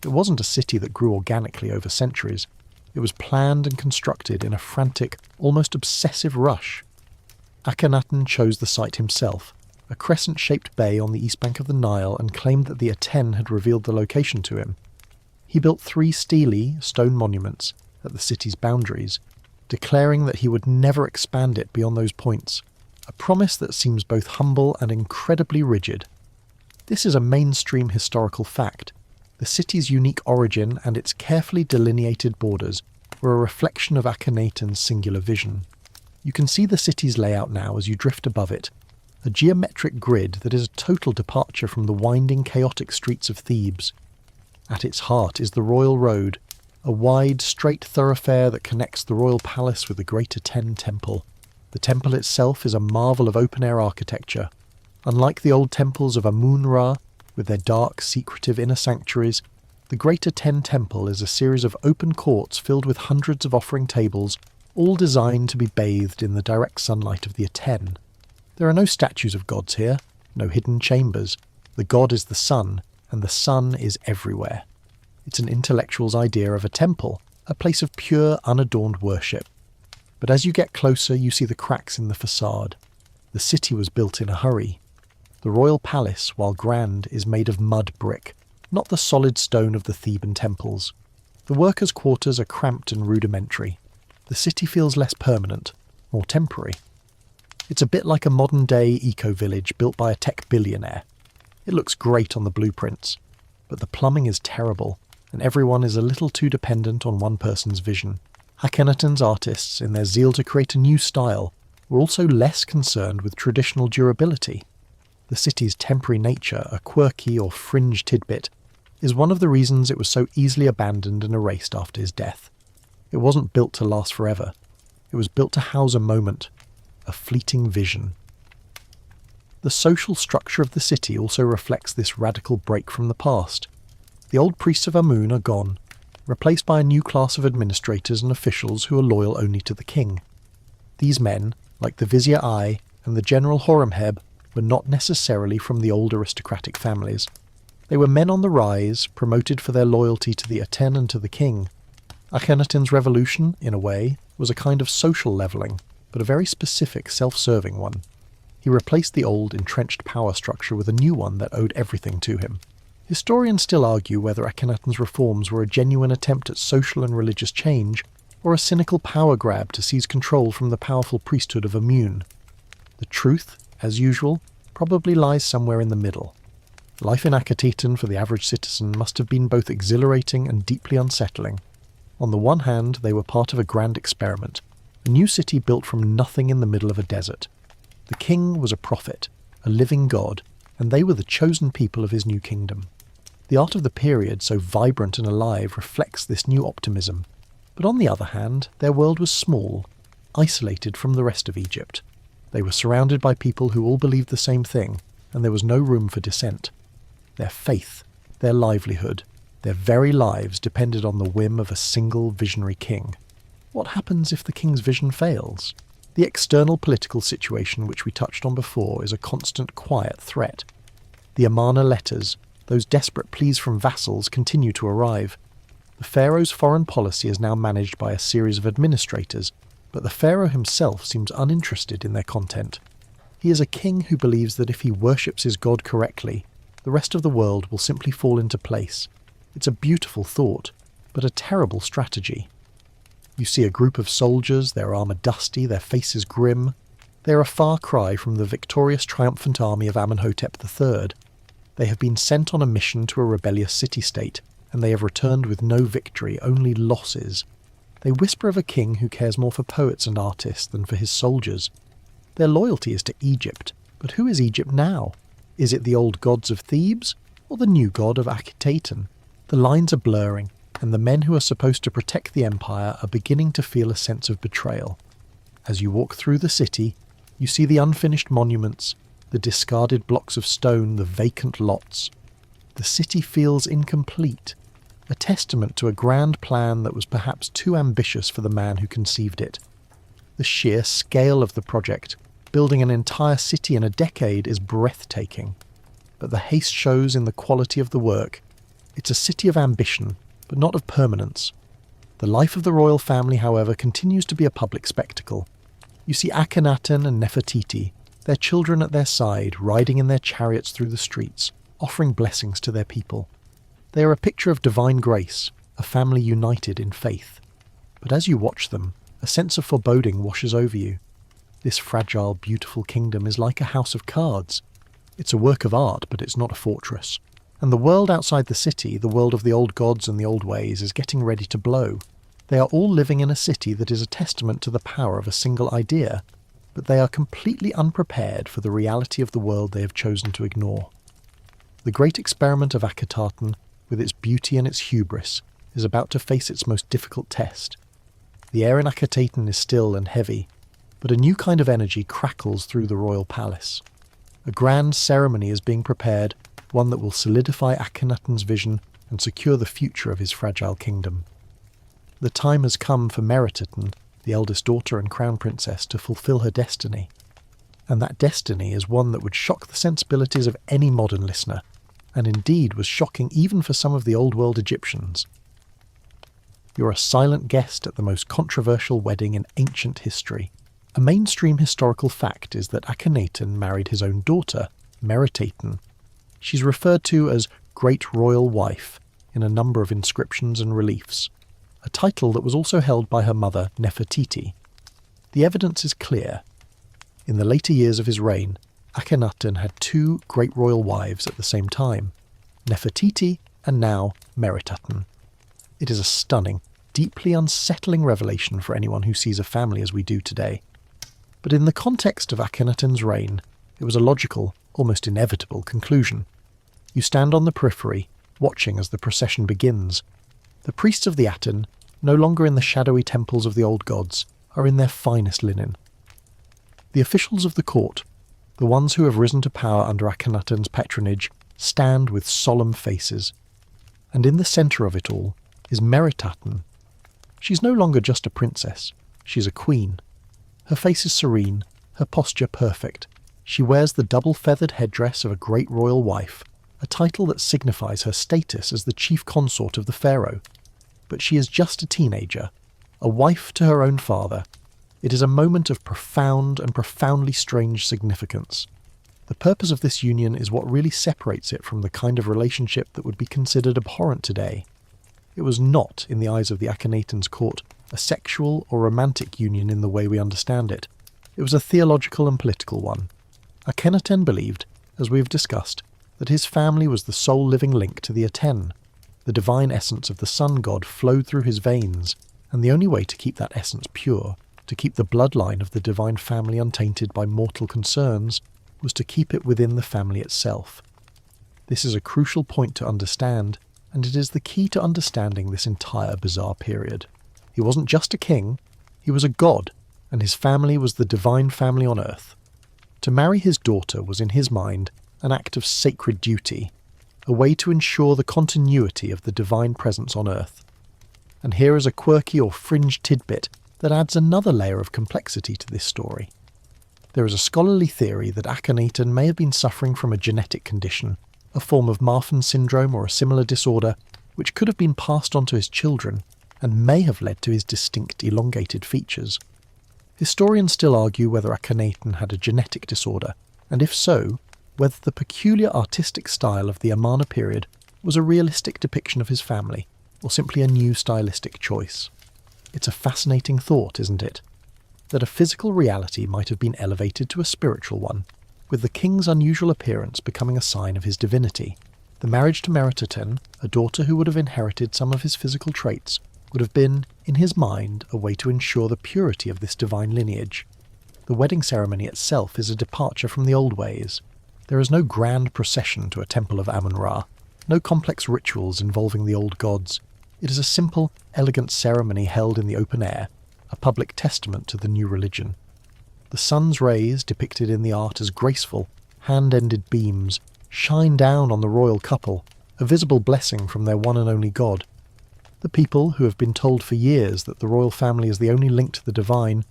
Speaker 1: It wasn't a city that grew organically over centuries. It was planned and constructed in a frantic, almost obsessive rush. Akhenaten chose the site himself, a crescent-shaped bay on the east bank of the Nile, and claimed that the Aten had revealed the location to him. He built 3 stelae, stone monuments, at the city's boundaries, declaring that he would never expand it beyond those points, a promise that seems both humble and incredibly rigid. This is a mainstream historical fact. The city's unique origin and its carefully delineated borders were a reflection of Akhenaten's singular vision. You can see the city's layout now as you drift above it, a geometric grid that is a total departure from the winding, chaotic streets of Thebes. At its heart is the Royal Road, a wide, straight thoroughfare that connects the royal palace with the Great Aten Temple. The temple itself is a marvel of open-air architecture. Unlike the old temples of Amun-Ra, with their dark, secretive inner sanctuaries, the Great Aten Temple is a series of open courts filled with hundreds of offering tables, all designed to be bathed in the direct sunlight of the Aten. There are no statues of gods here, no hidden chambers. The god is the sun, and the sun is everywhere. It's an intellectual's idea of a temple, a place of pure, unadorned worship. But as you get closer, you see the cracks in the facade. The city was built in a hurry. The royal palace, while grand, is made of mud brick, not the solid stone of the Theban temples. The workers' quarters are cramped and rudimentary. The city feels less permanent, more temporary. It's a bit like a modern-day eco-village built by a tech billionaire. It looks great on the blueprints, but the plumbing is terrible, and everyone is a little too dependent on one person's vision. Akhenaten's artists, in their zeal to create a new style, were also less concerned with traditional durability. The city's temporary nature, a quirky or fringe tidbit, is one of the reasons it was so easily abandoned and erased after his death. It wasn't built to last forever. It was built to house a moment, a fleeting vision. The social structure of the city also reflects this radical break from the past. The old priests of Amun are gone, replaced by a new class of administrators and officials who are loyal only to the king. These men, like the Vizier Ai and the General Horemheb, were not necessarily from the old aristocratic families. They were men on the rise, promoted for their loyalty to the Aten and to the king. Akhenaten's revolution, in a way, was a kind of social levelling, but a very specific, self-serving one. He replaced the old, entrenched power structure with a new one that owed everything to him. Historians still argue whether Akhenaten's reforms were a genuine attempt at social and religious change, or a cynical power grab to seize control from the powerful priesthood of Amun. The truth, as usual, probably lies somewhere in the middle. Life in Akhenaten for the average citizen must have been both exhilarating and deeply unsettling. On the one hand, they were part of a grand experiment, a new city built from nothing in the middle of a desert. The king was a prophet, a living god, and they were the chosen people of his new kingdom. The art of the period, so vibrant and alive, reflects this new optimism. But on the other hand, their world was small, isolated from the rest of Egypt. They were surrounded by people who all believed the same thing, and there was no room for dissent. Their faith, their livelihood, their very lives depended on the whim of a single visionary king. What happens if the king's vision fails? The external political situation which we touched on before is a constant quiet threat. The Amarna letters, those desperate pleas from vassals, continue to arrive. The pharaoh's foreign policy is now managed by a series of administrators, but the pharaoh himself seems uninterested in their content. He is a king who believes that if he worships his god correctly, the rest of the world will simply fall into place. It's a beautiful thought, but a terrible strategy. You see a group of soldiers, their armour dusty, their faces grim. They are a far cry from the victorious triumphant army of Amenhotep III. They have been sent on a mission to a rebellious city-state, and they have returned with no victory, only losses. They whisper of a king who cares more for poets and artists than for his soldiers. Their loyalty is to Egypt, but who is Egypt now? Is it the old gods of Thebes, or the new god of Akhenaten? The lines are blurring, and the men who are supposed to protect the empire are beginning to feel a sense of betrayal. As you walk through the city, you see the unfinished monuments, the discarded blocks of stone, the vacant lots. The city feels incomplete, a testament to a grand plan that was perhaps too ambitious for the man who conceived it. The sheer scale of the project, building an entire city in a decade, is breathtaking. But the haste shows in the quality of the work. It's a city of ambition, but not of permanence. The life of the royal family, however, continues to be a public spectacle. You see Akhenaten and Nefertiti, their children at their side, riding in their chariots through the streets, offering blessings to their people. They are a picture of divine grace, a family united in faith. But as you watch them, a sense of foreboding washes over you. This fragile, beautiful kingdom is like a house of cards. It's a work of art, but it's not a fortress. And the world outside the city, the world of the old gods and the old ways, is getting ready to blow. They are all living in a city that is a testament to the power of a single idea, but they are completely unprepared for the reality of the world they have chosen to ignore. The great experiment of Akhenaten, with its beauty and its hubris, is about to face its most difficult test. The air in Akhenaten is still and heavy, but a new kind of energy crackles through the royal palace. A grand ceremony is being prepared, one that will solidify Akhenaten's vision and secure the future of his fragile kingdom. The time has come for Meritaten, the eldest daughter and crown princess, to fulfill her destiny. And that destiny is one that would shock the sensibilities of any modern listener, and indeed was shocking even for some of the old world Egyptians. You're a silent guest at the most controversial wedding in ancient history. A mainstream historical fact is that Akhenaten married his own daughter, Meritaten. She's referred to as Great Royal Wife in a number of inscriptions and reliefs, a title that was also held by her mother, Nefertiti. The evidence is clear. In the later years of his reign, Akhenaten had two great royal wives at the same time, Nefertiti and now Meritaten. It is a stunning, deeply unsettling revelation for anyone who sees a family as we do today. But in the context of Akhenaten's reign, it was a logical, almost inevitable conclusion. You stand on the periphery, watching as the procession begins. The priests of the Aten, no longer in the shadowy temples of the old gods, are in their finest linen. The officials of the court, the ones who have risen to power under Akhenaten's patronage, stand with solemn faces. And in the centre of it all is Meritaten. She's no longer just a princess, she's a queen. Her face is serene, her posture perfect. She wears the double-feathered headdress of a great royal wife, a title that signifies her status as the chief consort of the pharaoh. But she is just a teenager, a wife to her own father. It is a moment of profound and profoundly strange significance. The purpose of this union is what really separates it from the kind of relationship that would be considered abhorrent today. It was not, in the eyes of the Akhenatans' court, a sexual or romantic union in the way we understand it. It was a theological and political one. Akhenaten believed, as we have discussed, that his family was the sole living link to the Aten. The divine essence of the sun god flowed through his veins, and the only way to keep that essence pure, to keep the bloodline of the divine family untainted by mortal concerns, was to keep it within the family itself. This is a crucial point to understand, and it is the key to understanding this entire bizarre period. He wasn't just a king, he was a god, and his family was the divine family on earth. To marry his daughter was in his mind an act of sacred duty, a way to ensure the continuity of the divine presence on earth. And here is a quirky or fringe tidbit that adds another layer of complexity to this story. There is a scholarly theory that Akhenaten may have been suffering from a genetic condition, a form of Marfan syndrome or a similar disorder, which could have been passed on to his children and may have led to his distinct elongated features. Historians still argue whether Akhenaten had a genetic disorder, and if so, whether the peculiar artistic style of the Amarna period was a realistic depiction of his family, or simply a new stylistic choice. It's a fascinating thought, isn't it? That a physical reality might have been elevated to a spiritual one, with the king's unusual appearance becoming a sign of his divinity. The marriage to Meritaten, a daughter who would have inherited some of his physical traits, would have been, in his mind, a way to ensure the purity of this divine lineage. The wedding ceremony itself is a departure from the old ways. There is no grand procession to a temple of Amun-Ra, no complex rituals involving the old gods. It is a simple, elegant ceremony held in the open air, a public testament to the new religion. The sun's rays, depicted in the art as graceful, hand-ended beams, shine down on the royal couple, a visible blessing from their one and only god. The people, who have been told for years that the royal family is the only link to the divine,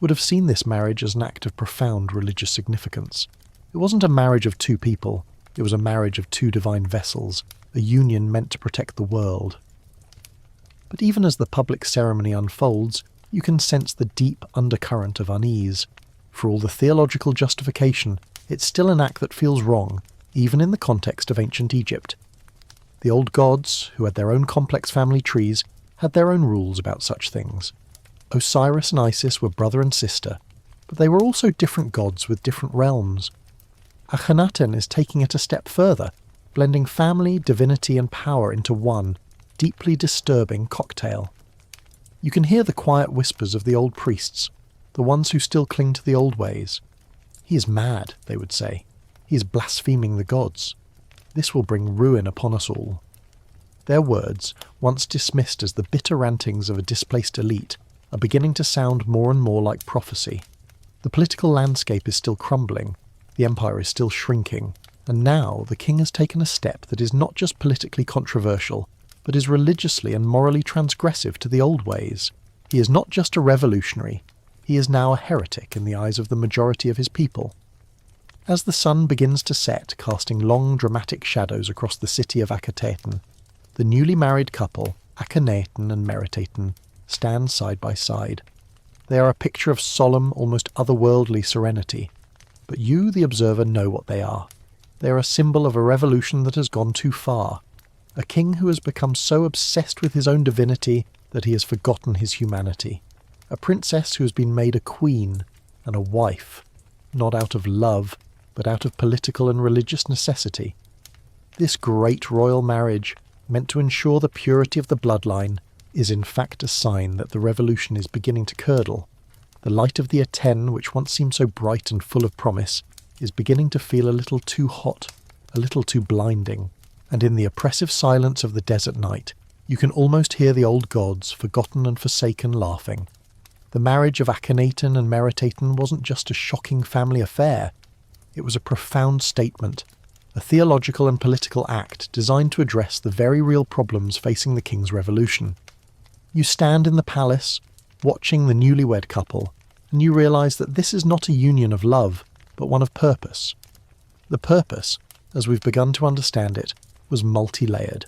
Speaker 1: would have seen this marriage as an act of profound religious significance. It wasn't a marriage of two people, it was a marriage of two divine vessels, a union meant to protect the world. But even as the public ceremony unfolds, you can sense the deep undercurrent of unease. For all the theological justification, it's still an act that feels wrong, even in the context of ancient Egypt. The old gods, who had their own complex family trees, had their own rules about such things. Osiris and Isis were brother and sister, but they were also different gods with different realms. Akhenaten is taking it a step further, blending family, divinity and power into one, deeply disturbing cocktail. You can hear the quiet whispers of the old priests, the ones who still cling to the old ways. He is mad, they would say. He is blaspheming the gods. This will bring ruin upon us all. Their words, once dismissed as the bitter rantings of a displaced elite, are beginning to sound more and more like prophecy. The political landscape is still crumbling, the empire is still shrinking, and now the king has taken a step that is not just politically controversial, but is religiously and morally transgressive to the old ways. He is not just a revolutionary, he is now a heretic in the eyes of the majority of his people. As the sun begins to set, casting long dramatic shadows across the city of Akhenaten, the newly married couple, Akhenaten and Meritaten, stand side by side. They are a picture of solemn, almost otherworldly serenity, but you, the observer, know what they are. They are a symbol of a revolution that has gone too far, a king who has become so obsessed with his own divinity that he has forgotten his humanity, a princess who has been made a queen and a wife, not out of love, but out of political and religious necessity. This great royal marriage, meant to ensure the purity of the bloodline, is in fact a sign that the revolution is beginning to curdle. The light of the Aten, which once seemed so bright and full of promise, is beginning to feel a little too hot, a little too blinding, and in the oppressive silence of the desert night, you can almost hear the old gods, forgotten and forsaken, laughing. The marriage of Akhenaten and Meritaten wasn't just a shocking family affair. It was a profound statement, a theological and political act designed to address the very real problems facing the king's revolution. You stand in the palace, watching the newlywed couple, and you realise that this is not a union of love, but one of purpose. The purpose, as we've begun to understand it, was multi-layered,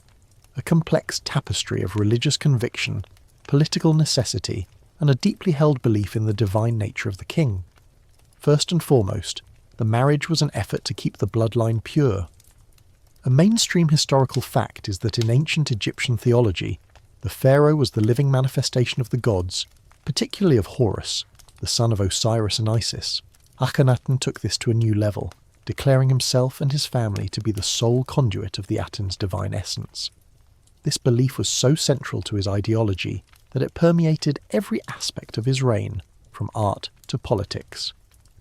Speaker 1: a complex tapestry of religious conviction, political necessity, and a deeply held belief in the divine nature of the king. First and foremost, the marriage was an effort to keep the bloodline pure. A mainstream historical fact is that in ancient Egyptian theology, the pharaoh was the living manifestation of the gods, particularly of Horus, the son of Osiris and Isis. Akhenaten took this to a new level, declaring himself and his family to be the sole conduit of the Aten's divine essence. This belief was so central to his ideology that it permeated every aspect of his reign, from art to politics.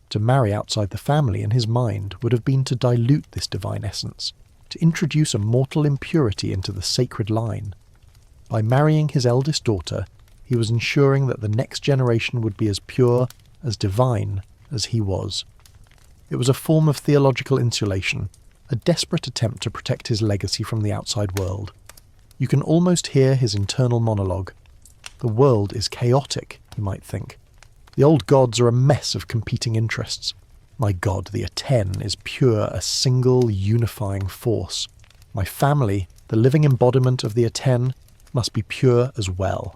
Speaker 1: To marry outside the family in his mind would have been to dilute this divine essence, to introduce a mortal impurity into the sacred line. By marrying his eldest daughter, he was ensuring that the next generation would be as pure, as divine, as he was. It was a form of theological insulation, a desperate attempt to protect his legacy from the outside world. You can almost hear his internal monologue. The world is chaotic, he might think. The old gods are a mess of competing interests. My god, the Aten, is pure, a single unifying force. My family, the living embodiment of the Aten, must be pure as well.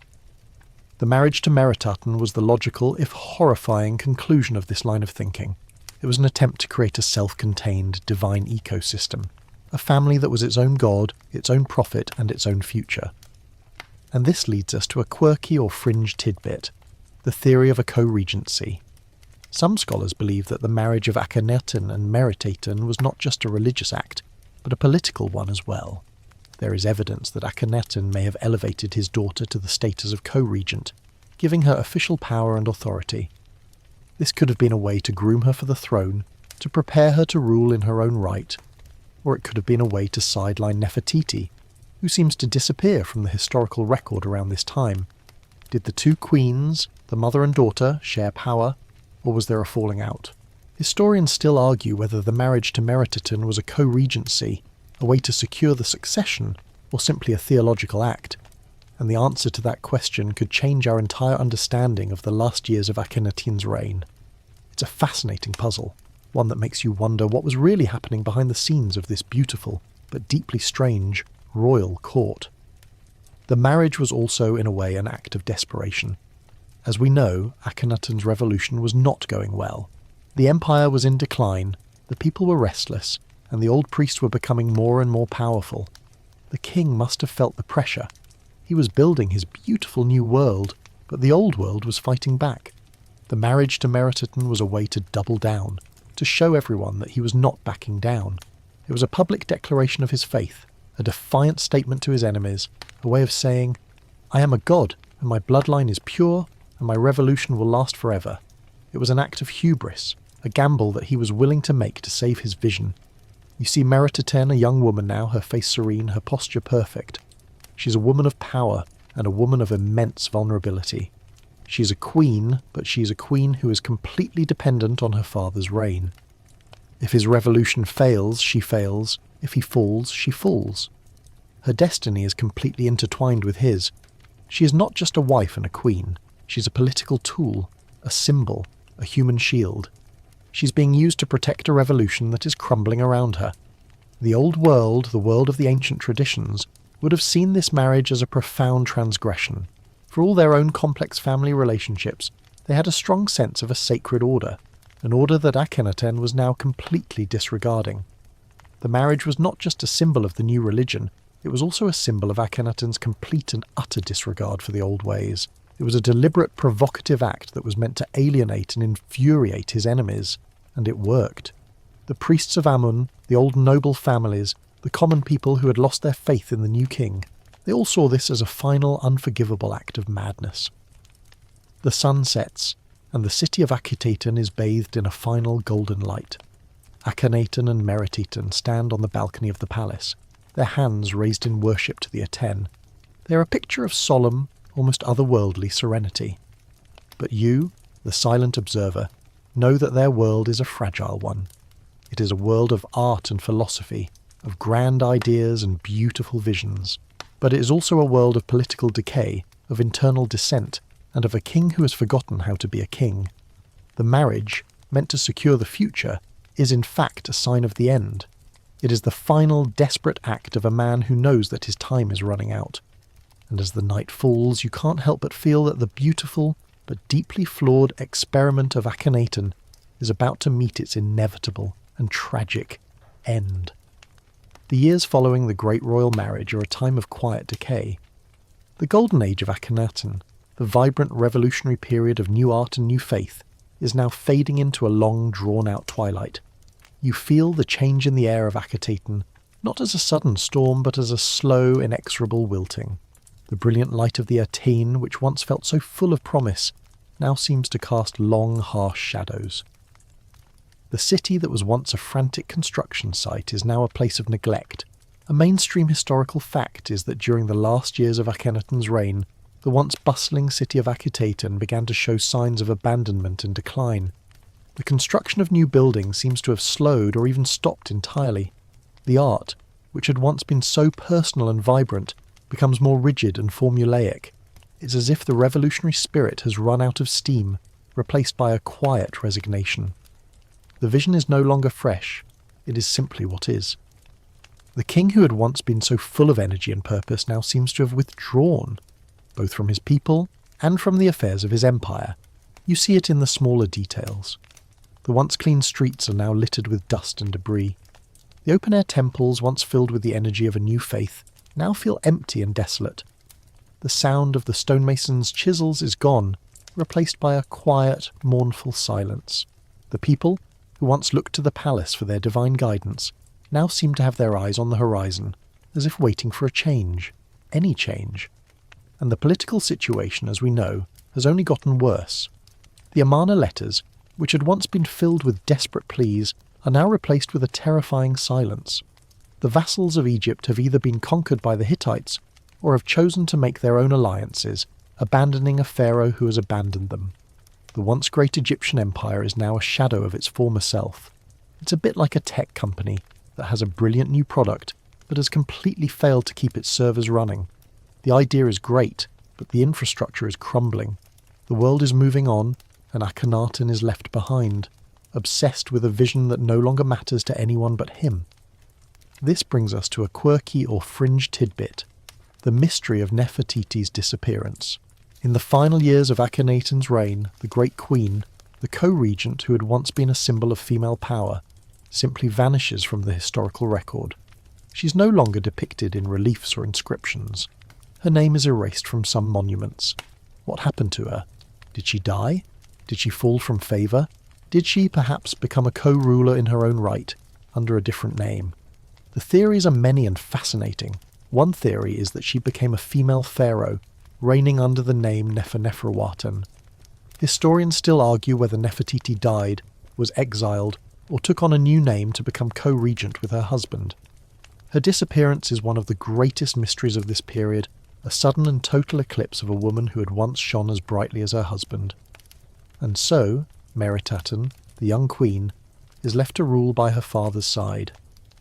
Speaker 1: The marriage to Meritaten was the logical, if horrifying, conclusion of this line of thinking. It was an attempt to create a self-contained, divine ecosystem, a family that was its own god, its own prophet, and its own future. And this leads us to a quirky or fringe tidbit, the theory of a co-regency. Some scholars believe that the marriage of Akhenaten and Meritaten was not just a religious act, but a political one as well. There is evidence that Akhenaten may have elevated his daughter to the status of co-regent, giving her official power and authority. This could have been a way to groom her for the throne, to prepare her to rule in her own right, or it could have been a way to sideline Nefertiti, who seems to disappear from the historical record around this time. Did the two queens, the mother and daughter, share power, or was there a falling out? Historians still argue whether the marriage to Meritaten was a co-regency, a way to secure the succession, or simply a theological act, and the answer to that question could change our entire understanding of the last years of Akhenaten's reign. It's a fascinating puzzle, one that makes you wonder what was really happening behind the scenes of this beautiful, but deeply strange, royal court. The marriage was also, in a way, an act of desperation. As we know, Akhenaten's revolution was not going well. The empire was in decline, the people were restless, and the old priests were becoming more and more powerful. The king must have felt the pressure. He was building his beautiful new world, but the old world was fighting back. The marriage to Meritaten was a way to double down, to show everyone that he was not backing down. It was a public declaration of his faith, a defiant statement to his enemies, a way of saying, I am a god, and my bloodline is pure, and my revolution will last forever. It was an act of hubris, a gamble that he was willing to make to save his vision. You see Meritaten, a young woman now, her face serene, her posture perfect. She's a woman of power, and a woman of immense vulnerability. She's a queen, but she's a queen who is completely dependent on her father's reign. If his revolution fails, she fails. If he falls, she falls. Her destiny is completely intertwined with his. She is not just a wife and a queen. She's a political tool, a symbol, a human shield. She's being used to protect a revolution that is crumbling around her. The old world, the world of the ancient traditions, would have seen this marriage as a profound transgression. For all their own complex family relationships, they had a strong sense of a sacred order, an order that Akhenaten was now completely disregarding. The marriage was not just a symbol of the new religion, it was also a symbol of Akhenaten's complete and utter disregard for the old ways. It was a deliberate, provocative act that was meant to alienate and infuriate his enemies, and it worked. The priests of Amun, the old noble families, the common people who had lost their faith in the new king, they all saw this as a final, unforgivable act of madness. The sun sets, and the city of Akhetaten is bathed in a final golden light. Akhenaten and Meritaten stand on the balcony of the palace, their hands raised in worship to the Aten. They are a picture of solemn, almost otherworldly serenity. But you, the silent observer, know that their world is a fragile one. It is a world of art and philosophy, of grand ideas and beautiful visions. But it is also a world of political decay, of internal dissent, and of a king who has forgotten how to be a king. The marriage, meant to secure the future, is in fact a sign of the end. It is the final desperate act of a man who knows that his time is running out. And as the night falls, you can't help but feel that the beautiful, but deeply flawed experiment of Akhenaten is about to meet its inevitable and tragic end. The years following the great royal marriage are a time of quiet decay. The golden age of Akhenaten, the vibrant revolutionary period of new art and new faith, is now fading into a long, drawn-out twilight. You feel the change in the air of Akhenaten, not as a sudden storm, but as a slow, inexorable wilting. The brilliant light of the Atene, which once felt so full of promise, now seems to cast long, harsh shadows. The city that was once a frantic construction site is now a place of neglect. A mainstream historical fact is that during the last years of Akhenaten's reign, the once bustling city of Akhenaten began to show signs of abandonment and decline. The construction of new buildings seems to have slowed or even stopped entirely. The art, which had once been so personal and vibrant, becomes more rigid and formulaic. It's as if the revolutionary spirit has run out of steam, replaced by a quiet resignation. The vision is no longer fresh, it is simply what is. The king who had once been so full of energy and purpose now seems to have withdrawn, both from his people and from the affairs of his empire. You see it in the smaller details. The once clean streets are now littered with dust and debris. The open-air temples, once filled with the energy of a new faith, now feel empty and desolate. The sound of the stonemason's chisels is gone, replaced by a quiet, mournful silence. The people, who once looked to the palace for their divine guidance, now seem to have their eyes on the horizon, as if waiting for a change, any change. And the political situation, as we know, has only gotten worse. The Amarna letters, which had once been filled with desperate pleas, are now replaced with a terrifying silence. The vassals of Egypt have either been conquered by the Hittites, or have chosen to make their own alliances, abandoning a pharaoh who has abandoned them. The once great Egyptian empire is now a shadow of its former self. It's a bit like a tech company that has a brilliant new product, but has completely failed to keep its servers running. The idea is great, but the infrastructure is crumbling. The world is moving on, and Akhenaten is left behind, obsessed with a vision that no longer matters to anyone but him. This brings us to a quirky or fringe tidbit, the mystery of Nefertiti's disappearance. In the final years of Akhenaten's reign, the Great Queen, the co-regent who had once been a symbol of female power, simply vanishes from the historical record. She's no longer depicted in reliefs or inscriptions. Her name is erased from some monuments. What happened to her? Did she die? Did she fall from favour? Did she perhaps become a co-ruler in her own right, under a different name? The theories are many and fascinating. One theory is that she became a female pharaoh, reigning under the name Neferneferuaten. Historians still argue whether Nefertiti died, was exiled, or took on a new name to become co-regent with her husband. Her disappearance is one of the greatest mysteries of this period, a sudden and total eclipse of a woman who had once shone as brightly as her husband. And so, Meritaten, the young queen, is left to rule by her father's side.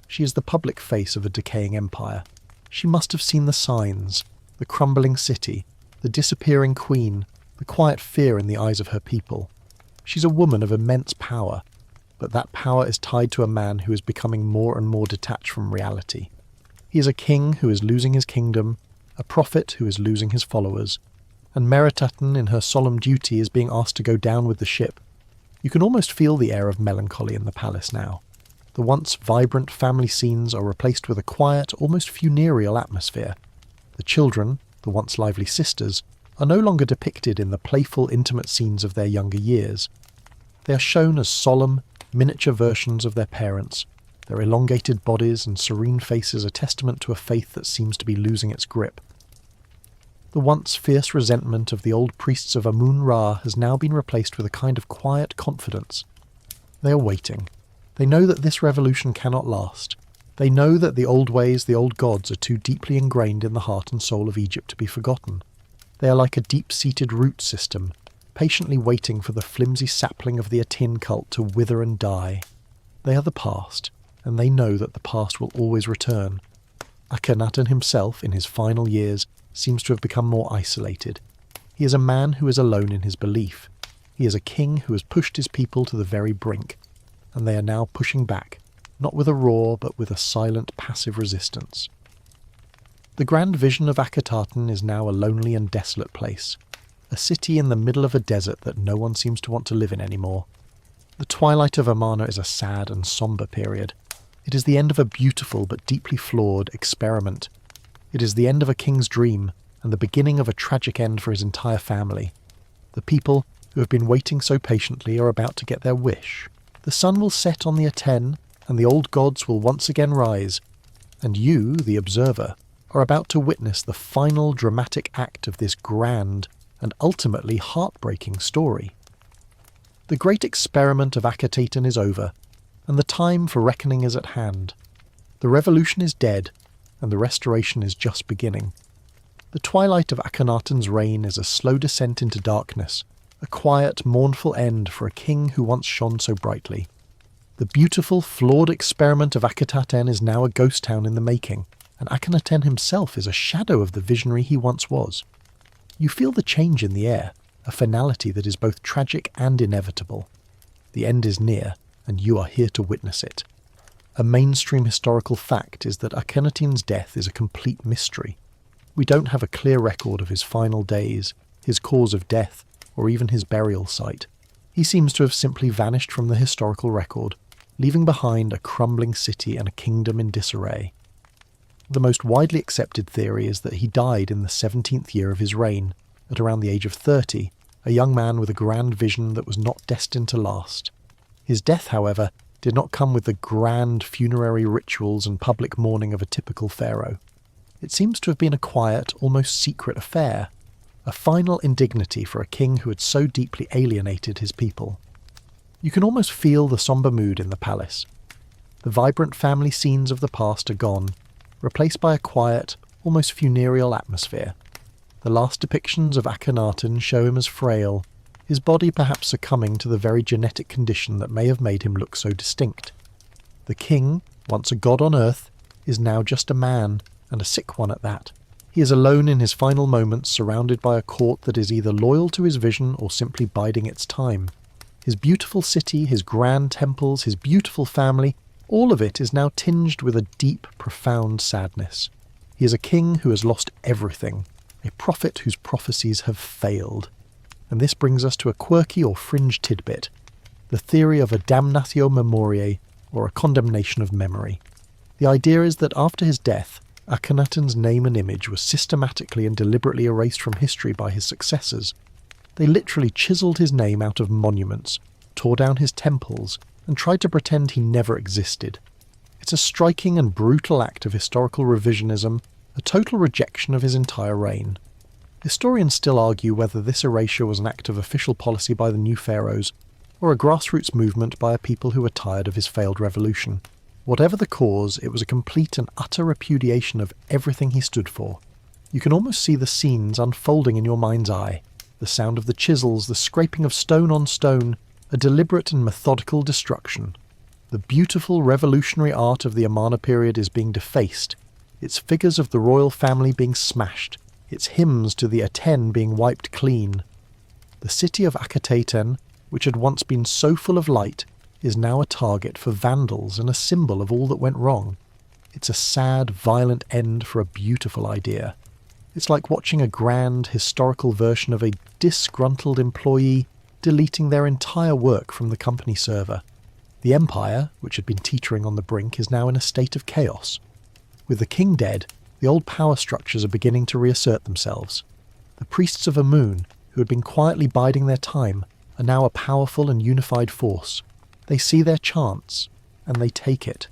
Speaker 1: She is the public face of a decaying empire. She must have seen the signs, the crumbling city, the disappearing queen, the quiet fear in the eyes of her people. She's a woman of immense power, but that power is tied to a man who is becoming more and more detached from reality. He is a king who is losing his kingdom, a prophet who is losing his followers, and Meritaten in her solemn duty is being asked to go down with the ship. You can almost feel the air of melancholy in the palace now. The once vibrant family scenes are replaced with a quiet, almost funereal atmosphere. The children, the once lively sisters, are no longer depicted in the playful, intimate scenes of their younger years. They are shown as solemn, miniature versions of their parents. Their elongated bodies and serene faces are testament to a faith that seems to be losing its grip. The once fierce resentment of the old priests of Amun-Ra has now been replaced with a kind of quiet confidence. They are waiting. They know that this revolution cannot last. They know that the old ways, the old gods, are too deeply ingrained in the heart and soul of Egypt to be forgotten. They are like a deep-seated root system, patiently waiting for the flimsy sapling of the Aten cult to wither and die. They are the past, and they know that the past will always return. Akhenaten himself, in his final years, seems to have become more isolated. He is a man who is alone in his belief. He is a king who has pushed his people to the very brink, and they are now pushing back, not with a roar, but with a silent, passive resistance. The grand vision of Akhenaten is now a lonely and desolate place. a city in the middle of a desert that no one seems to want to live in anymore. The twilight of Amarna is a sad and sombre period. It is the end of a beautiful but deeply flawed experiment. It is the end of a king's dream and the beginning of a tragic end for his entire family. The people who have been waiting so patiently are about to get their wish. The sun will set on the Aten, and the old gods will once again rise, and you, the observer, are about to witness the final dramatic act of this grand and ultimately heartbreaking story. The great experiment of Akhenaten is over, and the time for reckoning is at hand. The revolution is dead, and the restoration is just beginning. The twilight of Akhenaten's reign is a slow descent into darkness, a quiet, mournful end for a king who once shone so brightly. The beautiful, flawed experiment of Akhenaten is now a ghost town in the making, and Akhenaten himself is a shadow of the visionary he once was. You feel the change in the air, a finality that is both tragic and inevitable. The end is near, and you are here to witness it. A mainstream historical fact is that Akhenaten's death is a complete mystery. We don't have a clear record of his final days, his cause of death, or even his burial site. He seems to have simply vanished from the historical record, leaving behind a crumbling city and a kingdom in disarray. The most widely accepted theory is that he died in the 17th year of his reign, at around the age of 30, a young man with a grand vision that was not destined to last. His death, however, did not come with the grand funerary rituals and public mourning of a typical pharaoh. It seems to have been a quiet, almost secret affair, a final indignity for a king who had so deeply alienated his people. You can almost feel the sombre mood in the palace. The vibrant family scenes of the past are gone, replaced by a quiet, almost funereal atmosphere. The last depictions of Akhenaten show him as frail, his body perhaps succumbing to the very genetic condition that may have made him look so distinct. The king, once a god on earth, is now just a man, and a sick one at that. He is alone in his final moments, surrounded by a court that is either loyal to his vision or simply biding its time. His beautiful city, his grand temples, his beautiful family, all of it is now tinged with a deep, profound sadness. He is a king who has lost everything, a prophet whose prophecies have failed. And this brings us to a quirky or fringe tidbit, the theory of a damnatio memoriae, or a condemnation of memory. The idea is that after his death, Akhenaten's name and image was systematically and deliberately erased from history by his successors. They literally chiselled his name out of monuments, tore down his temples, and tried to pretend he never existed. It's a striking and brutal act of historical revisionism, a total rejection of his entire reign. Historians still argue whether this erasure was an act of official policy by the new pharaohs, or a grassroots movement by a people who were tired of his failed revolution. Whatever the cause, it was a complete and utter repudiation of everything he stood for. You can almost see the scenes unfolding in your mind's eye. The sound of the chisels, the scraping of stone on stone, a deliberate and methodical destruction. The beautiful revolutionary art of the Amarna period is being defaced, its figures of the royal family being smashed, its hymns to the Aten being wiped clean. The city of Akhenaten, which had once been so full of light, is now a target for vandals and a symbol of all that went wrong. It's a sad, violent end for a beautiful idea. It's like watching a grand, historical version of a disgruntled employee deleting their entire work from the company server. The empire, which had been teetering on the brink, is now in a state of chaos. With the king dead, the old power structures are beginning to reassert themselves. The priests of Amun, who had been quietly biding their time, are now a powerful and unified force. They see their chance, and they take it.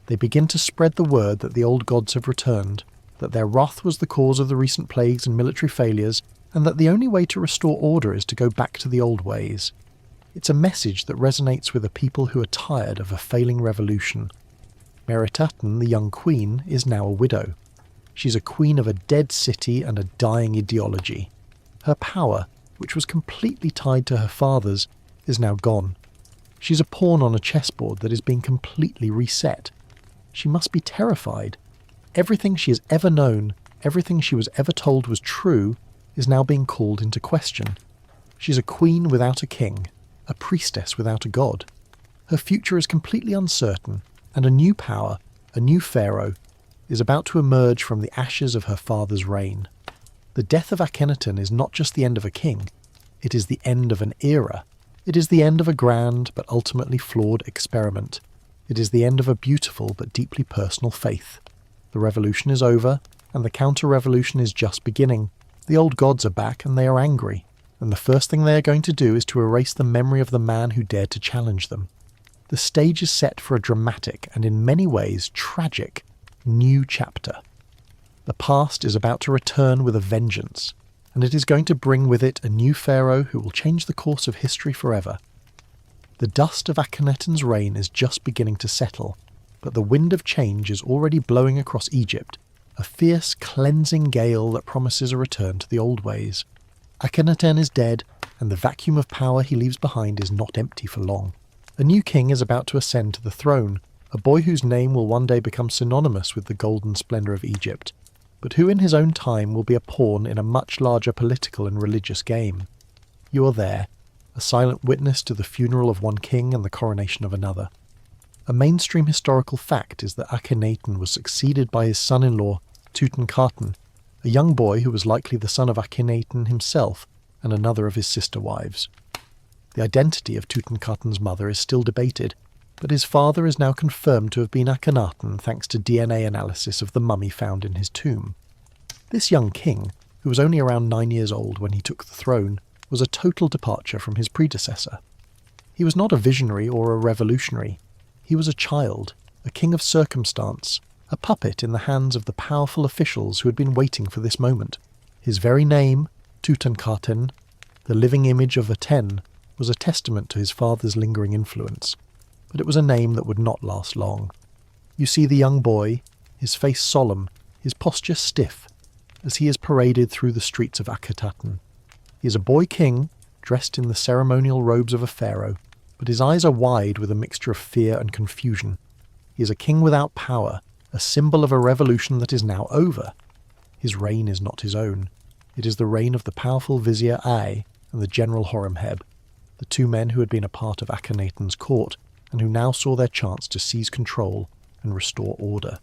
Speaker 1: They begin to spread the word that the old gods have returned, that their wrath was the cause of the recent plagues and military failures, and that the only way to restore order is to go back to the old ways. It's a message that resonates with a people who are tired of a failing revolution. Meritaten, the young queen, is now a widow. She's a queen of a dead city and a dying ideology. Her power, which was completely tied to her father's, is now gone. She's a pawn on a chessboard that is being completely reset. She must be terrified. Everything she has ever known, everything she was ever told was true, is now being called into question. She's a queen without a king, a priestess without a god. Her future is completely uncertain, and a new power, a new pharaoh, is about to emerge from the ashes of her father's reign. The death of Akhenaten is not just the end of a king, it is the end of an era. It is the end of a grand but ultimately flawed experiment. It is the end of a beautiful but deeply personal faith. The revolution is over, and the counter-revolution is just beginning. The old gods are back and they are angry, and the first thing they are going to do is to erase the memory of the man who dared to challenge them. The stage is set for a dramatic and in many ways tragic new chapter. The past is about to return with a vengeance, and it is going to bring with it a new pharaoh who will change the course of history forever. The dust of Akhenaten's reign is just beginning to settle, but the wind of change is already blowing across Egypt, a fierce, cleansing gale that promises a return to the old ways. Akhenaten is dead, and the vacuum of power he leaves behind is not empty for long. A new king is about to ascend to the throne, a boy whose name will one day become synonymous with the golden splendour of Egypt, but who in his own time will be a pawn in a much larger political and religious game. You are there, a silent witness to the funeral of one king and the coronation of another. A mainstream historical fact is that Akhenaten was succeeded by his son-in-law, Tutankhaten, a young boy who was likely the son of Akhenaten himself and another of his sister wives. The identity of Tutankhaten's mother is still debated, but his father is now confirmed to have been Akhenaten thanks to DNA analysis of the mummy found in his tomb. This young king, who was only around 9 years old when he took the throne, was a total departure from his predecessor. He was not a visionary or a revolutionary. He was a child, a king of circumstance, a puppet in the hands of the powerful officials who had been waiting for this moment. His very name, Tutankhaten, the living image of Aten, was a testament to his father's lingering influence. But it was a name that would not last long. You see the young boy, his face solemn, his posture stiff, as he is paraded through the streets of Akhenaten. He is a boy king, dressed in the ceremonial robes of a pharaoh, but his eyes are wide with a mixture of fear and confusion. He is a king without power, a symbol of a revolution that is now over. His reign is not his own. It is the reign of the powerful vizier Ay and the general Horemheb, the two men who had been a part of Akhenaten's court and who now saw their chance to seize control and restore order.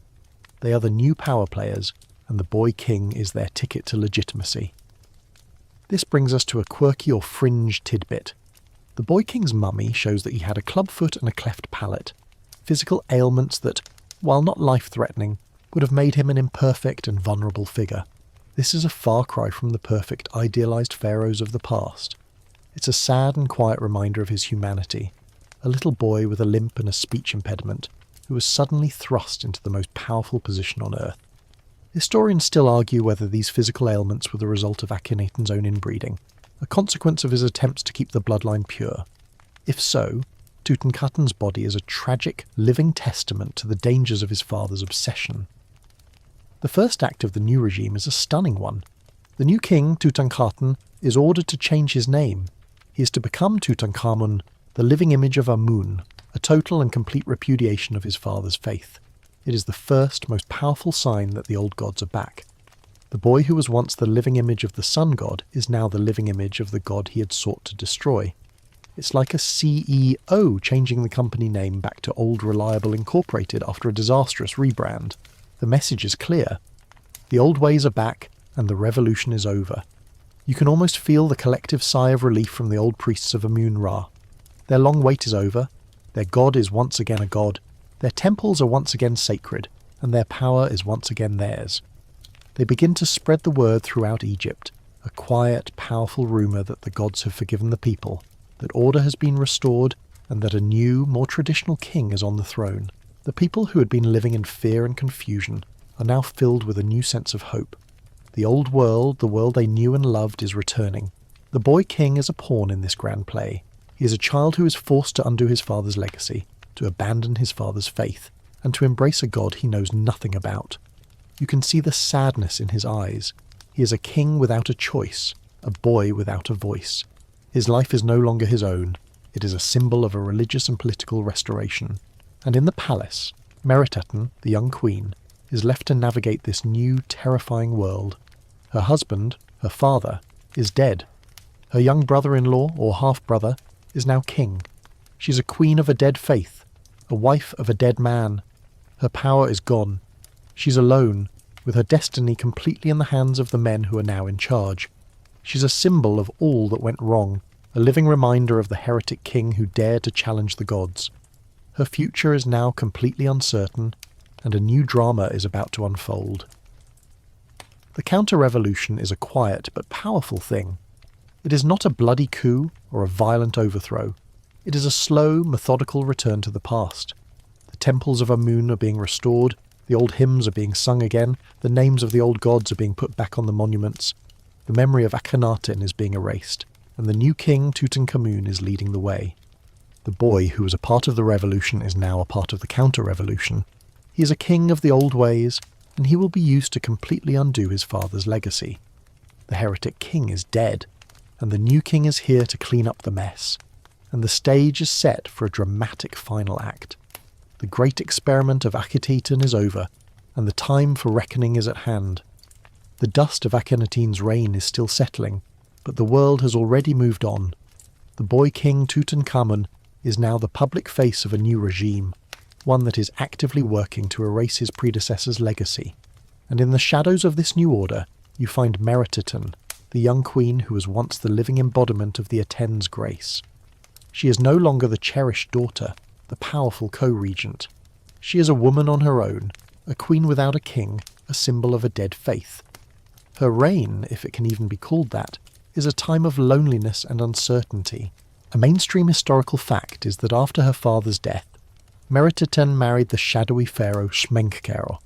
Speaker 1: They are the new power players, and the boy king is their ticket to legitimacy. This brings us to a quirky or fringe tidbit. The boy king's mummy shows that he had a clubfoot and a cleft palate, physical ailments that, while not life-threatening, would have made him an imperfect and vulnerable figure. This is a far cry from the perfect, idealised pharaohs of the past. It's a sad and quiet reminder of his humanity, a little boy with a limp and a speech impediment, who was suddenly thrust into the most powerful position on earth. Historians still argue whether these physical ailments were the result of Akhenaten's own inbreeding, a consequence of his attempts to keep the bloodline pure. If so, Tutankhaten's body is a tragic, living testament to the dangers of his father's obsession. The first act of the new regime is a stunning one. The new king, Tutankhaten, is ordered to change his name. He is to become Tutankhamun, the living image of Amun, a total and complete repudiation of his father's faith. It is the first, most powerful sign that the old gods are back. The boy who was once the living image of the sun god is now the living image of the god he had sought to destroy. It's like a CEO changing the company name back to Old Reliable Incorporated after a disastrous rebrand. The message is clear. The old ways are back, and the revolution is over. You can almost feel the collective sigh of relief from the old priests of Amun-Ra. Their long wait is over, their god is once again a god, their temples are once again sacred, and their power is once again theirs. They begin to spread the word throughout Egypt, a quiet, powerful rumour that the gods have forgiven the people, that order has been restored, and that a new, more traditional king is on the throne. The people who had been living in fear and confusion are now filled with a new sense of hope. The old world, the world they knew and loved, is returning. The boy king is a pawn in this grand play. He is a child who is forced to undo his father's legacy, to abandon his father's faith, and to embrace a god he knows nothing about. You can see the sadness in his eyes. He is a king without a choice, a boy without a voice. His life is no longer his own. It is a symbol of a religious and political restoration. And in the palace, Meritaten, the young queen, is left to navigate this new, terrifying world. Her husband, her father, is dead. Her young brother-in-law, or half-brother, is now king. She's a queen of a dead faith, a wife of a dead man. Her power is gone. She's alone, with her destiny completely in the hands of the men who are now in charge. She's a symbol of all that went wrong, a living reminder of the heretic king who dared to challenge the gods. Her future is now completely uncertain, and a new drama is about to unfold. The counter-revolution is a quiet but powerful thing. It is not a bloody coup or a violent overthrow. It is a slow, methodical return to the past. The temples of Amun are being restored, the old hymns are being sung again, the names of the old gods are being put back on the monuments, the memory of Akhenaten is being erased, and the new king, Tutankhamun, is leading the way. The boy who was a part of the revolution is now a part of the counter-revolution. He is a king of the old ways, and he will be used to completely undo his father's legacy. The heretic king is dead, and the new king is here to clean up the mess. And the stage is set for a dramatic final act. The great experiment of Akhenaten is over, and the time for reckoning is at hand. The dust of Akhenaten's reign is still settling, but the world has already moved on. The boy king Tutankhamun is now the public face of a new regime, one that is actively working to erase his predecessor's legacy. And in the shadows of this new order, you find Merititen, the young queen who was once the living embodiment of the Aten's grace. She is no longer the cherished daughter, the powerful co-regent. She is a woman on her own, a queen without a king, a symbol of a dead faith. Her reign, if it can even be called that, is a time of loneliness and uncertainty. A mainstream historical fact is that after her father's death, Merititen married the shadowy pharaoh Smenkhkare,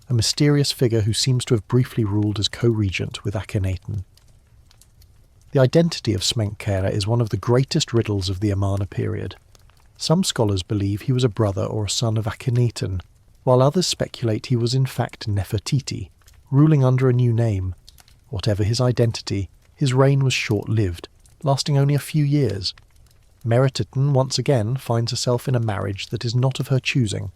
Speaker 1: a mysterious figure who seems to have briefly ruled as co-regent with Akhenaten. The identity of Smenkhkare is one of the greatest riddles of the Amarna period. Some scholars believe he was a brother or a son of Akhenaten, while others speculate he was in fact Nefertiti, ruling under a new name. Whatever his identity, his reign was short-lived, lasting only a few years. Merititen once again finds herself in a marriage that is not of her choosing,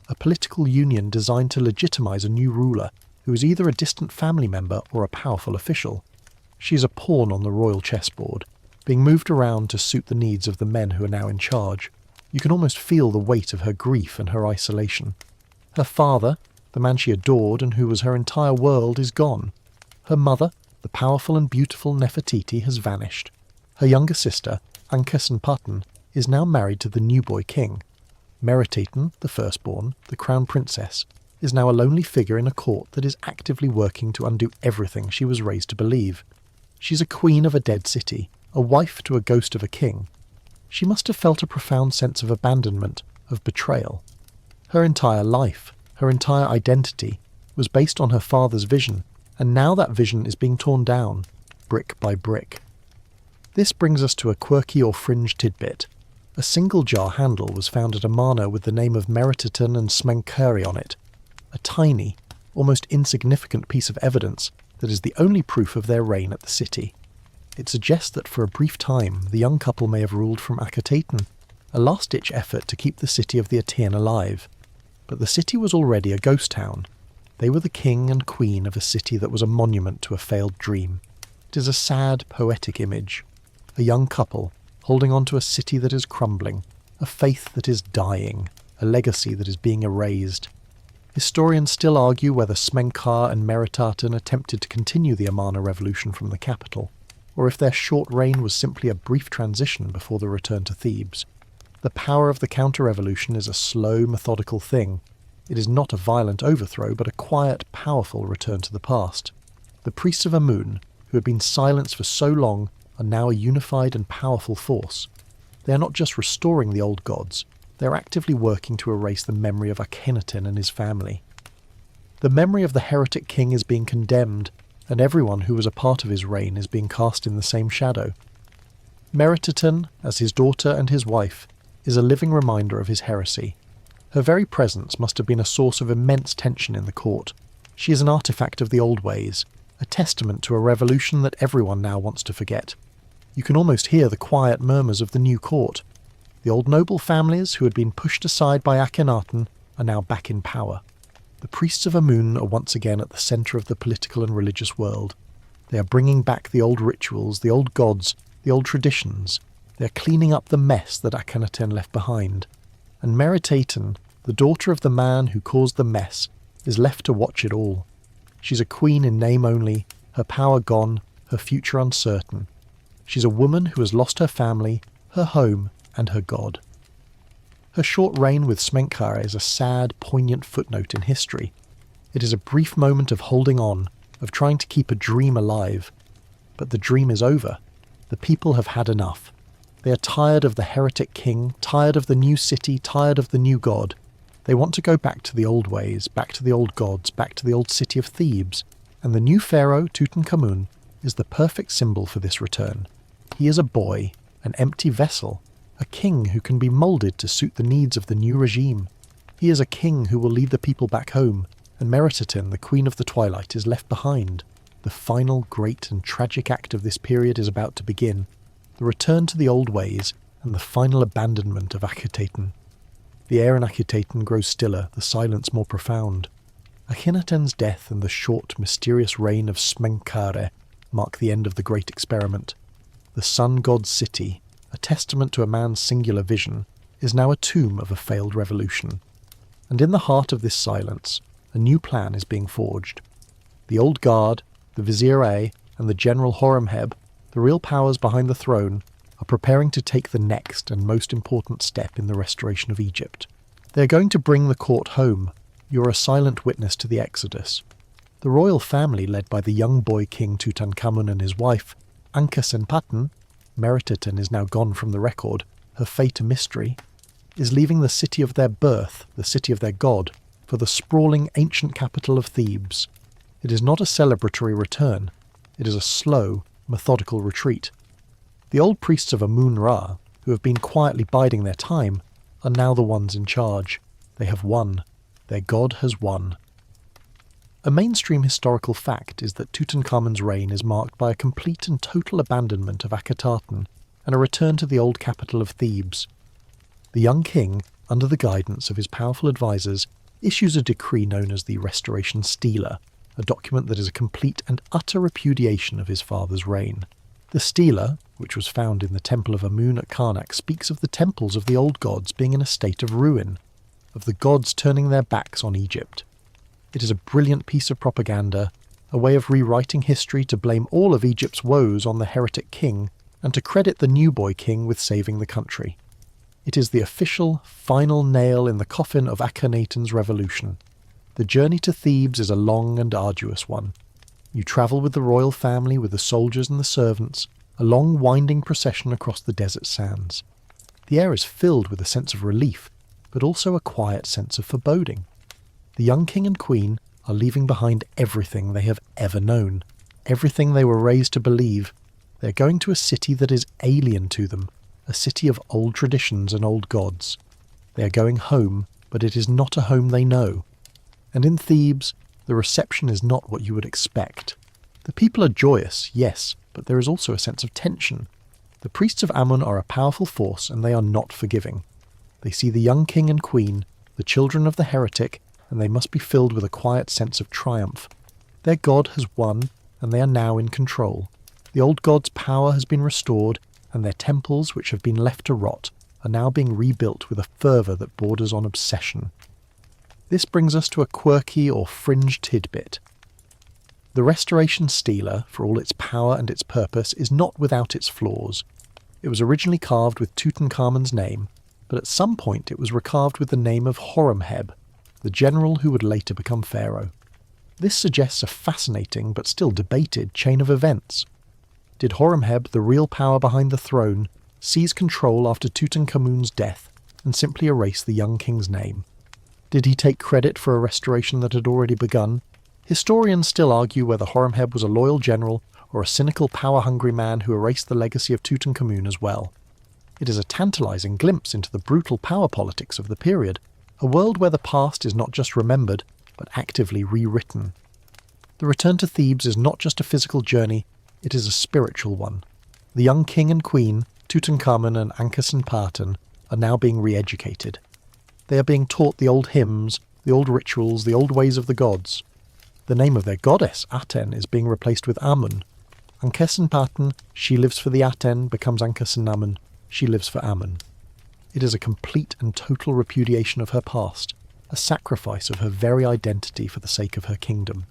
Speaker 1: a political union designed to legitimize a new ruler who is either a distant family member or a powerful official. She is a pawn on the royal chessboard, being moved around to suit the needs of the men who are now in charge. You can almost feel the weight of her grief and her isolation. Her father, the man she adored and who was her entire world, is gone. Her mother, the powerful and beautiful Nefertiti, has vanished. Her younger sister, Ankhesenpatan, is now married to the new boy king. Merititen, the firstborn, the crown princess, is now a lonely figure in a court that is actively working to undo everything she was raised to believe. She's a queen of a dead city, a wife to a ghost of a king. She must have felt a profound sense of abandonment, of betrayal. Her entire life, her entire identity, was based on her father's vision, and now that vision is being torn down, brick by brick. This brings us to a quirky or fringe tidbit. A single jar handle was found at Amarna with the name of Merititen and Smenkhkare on it, a tiny, almost insignificant piece of evidence that is the only proof of their reign at the city. It suggests that for a brief time the young couple may have ruled from Akhenaten, a last-ditch effort to keep the city of the Aten alive. But the city was already a ghost town. They were the king and queen of a city that was a monument to a failed dream. It is a sad, poetic image. A young couple holding on to a city that is crumbling, a faith that is dying, a legacy that is being erased. Historians still argue whether Smenkhkare and Merititen attempted to continue the Amarna revolution from the capital, or if their short reign was simply a brief transition before the return to Thebes. The power of the counter-revolution is a slow, methodical thing. It is not a violent overthrow, but a quiet, powerful return to the past. The priests of Amun, who had been silenced for so long, are now a unified and powerful force. They are not just restoring the old gods, they are actively working to erase the memory of Akhenaten and his family. The memory of the heretic king is being condemned, and everyone who was a part of his reign is being cast in the same shadow. Merititen, as his daughter and his wife, is a living reminder of his heresy. Her very presence must have been a source of immense tension in the court. She is an artifact of the old ways, a testament to a revolution that everyone now wants to forget. You can almost hear the quiet murmurs of the new court. The old noble families who had been pushed aside by Akhenaten are now back in power. The priests of Amun are once again at the centre of the political and religious world. They are bringing back the old rituals, the old gods, the old traditions. They are cleaning up the mess that Akhenaten left behind. And Merititen, the daughter of the man who caused the mess, is left to watch it all. She's a queen in name only, her power gone, her future uncertain. She's a woman who has lost her family, her home, and her god. Her short reign with Smenkhare is a sad, poignant footnote in history. It is a brief moment of holding on, of trying to keep a dream alive. But the dream is over. The people have had enough. They are tired of the heretic king, tired of the new city, tired of the new god. They want to go back to the old ways, back to the old gods, back to the old city of Thebes. And the new pharaoh, Tutankhamun, is the perfect symbol for this return. He is a boy, an empty vessel, a king who can be moulded to suit the needs of the new regime. He is a king who will lead the people back home, and Meritaten, the Queen of the Twilight, is left behind. The final great and tragic act of this period is about to begin, the return to the old ways and the final abandonment of Akhenaten. The air in Akhenaten grows stiller, the silence more profound. Akhenaten's death and the short, mysterious reign of Smenkhare mark the end of the great experiment. The sun god's city, a testament to a man's singular vision, is now a tomb of a failed revolution. And in the heart of this silence, a new plan is being forged. The old guard, the Vizier A, and the General Horemheb, the real powers behind the throne, are preparing to take the next and most important step in the restoration of Egypt. They are going to bring the court home. You are a silent witness to the exodus. The royal family, led by the young boy king Tutankhamun and his wife, Ankhesenpaten, Meritaten is now gone from the record, her fate a mystery, is leaving the city of their birth, the city of their god, for the sprawling ancient capital of Thebes. It is not a celebratory return. It is a slow, methodical retreat. The old priests of Amun-Ra, who have been quietly biding their time, are now the ones in charge. They have won. Their god has won. A mainstream historical fact is that Tutankhamun's reign is marked by a complete and total abandonment of Akhenaten and a return to the old capital of Thebes. The young king, under the guidance of his powerful advisors, issues a decree known as the Restoration Stela, a document that is a complete and utter repudiation of his father's reign. The Stela, which was found in the temple of Amun at Karnak, speaks of the temples of the old gods being in a state of ruin, of the gods turning their backs on Egypt. It is a brilliant piece of propaganda, a way of rewriting history to blame all of Egypt's woes on the heretic king and to credit the new boy king with saving the country. It is the official, final nail in the coffin of Akhenaten's revolution. The journey to Thebes is a long and arduous one. You travel with the royal family, with the soldiers and the servants, a long winding procession across the desert sands. The air is filled with a sense of relief, but also a quiet sense of foreboding. The young king and queen are leaving behind everything they have ever known, everything they were raised to believe. They are going to a city that is alien to them, a city of old traditions and old gods. They are going home, but it is not a home they know. And in Thebes, the reception is not what you would expect. The people are joyous, yes, but there is also a sense of tension. The priests of Amun are a powerful force, and they are not forgiving. They see the young king and queen, the children of the heretic, and they must be filled with a quiet sense of triumph. Their god has won, and they are now in control. The old god's power has been restored, and their temples, which have been left to rot, are now being rebuilt with a fervour that borders on obsession. This brings us to a quirky or fringe tidbit. The Restoration Stela, for all its power and its purpose, is not without its flaws. It was originally carved with Tutankhamun's name, but at some point it was recarved with the name of Horemheb, the general who would later become pharaoh. This suggests a fascinating but still debated chain of events. Did Horemheb, the real power behind the throne, seize control after Tutankhamun's death and simply erase the young king's name? Did he take credit for a restoration that had already begun? Historians still argue whether Horemheb was a loyal general or a cynical, power-hungry man who erased the legacy of Tutankhamun as well. It is a tantalizing glimpse into the brutal power politics of the period, a world where the past is not just remembered, but actively rewritten. The return to Thebes is not just a physical journey, it is a spiritual one. The young king and queen, Tutankhamun and Ankhesenpaten, are now being re-educated. They are being taught the old hymns, the old rituals, the old ways of the gods. The name of their goddess, Aten, is being replaced with Amun. Ankhesenpaten, she lives for the Aten, becomes Ankhesenamun, she lives for Amun. It is a complete and total repudiation of her past, a sacrifice of her very identity for the sake of her kingdom.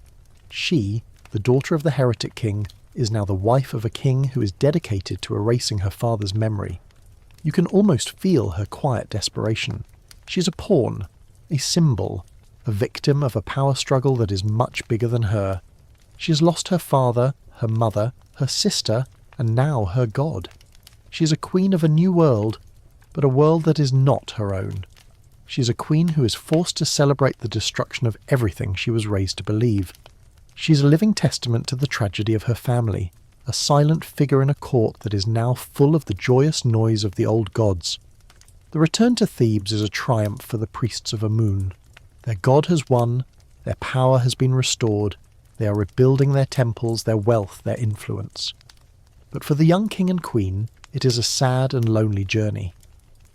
Speaker 1: She, the daughter of the heretic king, is now the wife of a king who is dedicated to erasing her father's memory. You can almost feel her quiet desperation. She's a pawn, a symbol, a victim of a power struggle that is much bigger than her. She has lost her father, her mother, her sister, and now her god. She is a queen of a new world, but a world that is not her own. She is a queen who is forced to celebrate the destruction of everything she was raised to believe. She is a living testament to the tragedy of her family, a silent figure in a court that is now full of the joyous noise of the old gods. The return to Thebes is a triumph for the priests of Amun. Their god has won, their power has been restored, they are rebuilding their temples, their wealth, their influence. But for the young king and queen, it is a sad and lonely journey.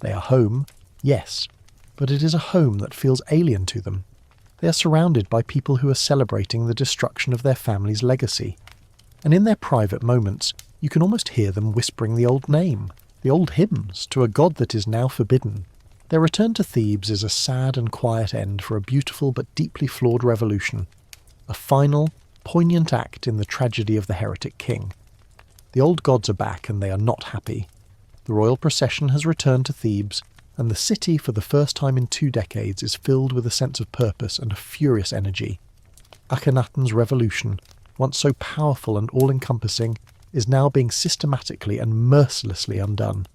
Speaker 1: They are home, yes, but it is a home that feels alien to them. They are surrounded by people who are celebrating the destruction of their family's legacy. And in their private moments, you can almost hear them whispering the old name, the old hymns, to a god that is now forbidden. Their return to Thebes is a sad and quiet end for a beautiful but deeply flawed revolution. A final, poignant act in the tragedy of the heretic king. The old gods are back and they are not happy. The royal procession has returned to Thebes, and the city, for the first time in 2 decades, is filled with a sense of purpose and a furious energy. Akhenaten's revolution, once so powerful and all-encompassing, is now being systematically and mercilessly undone.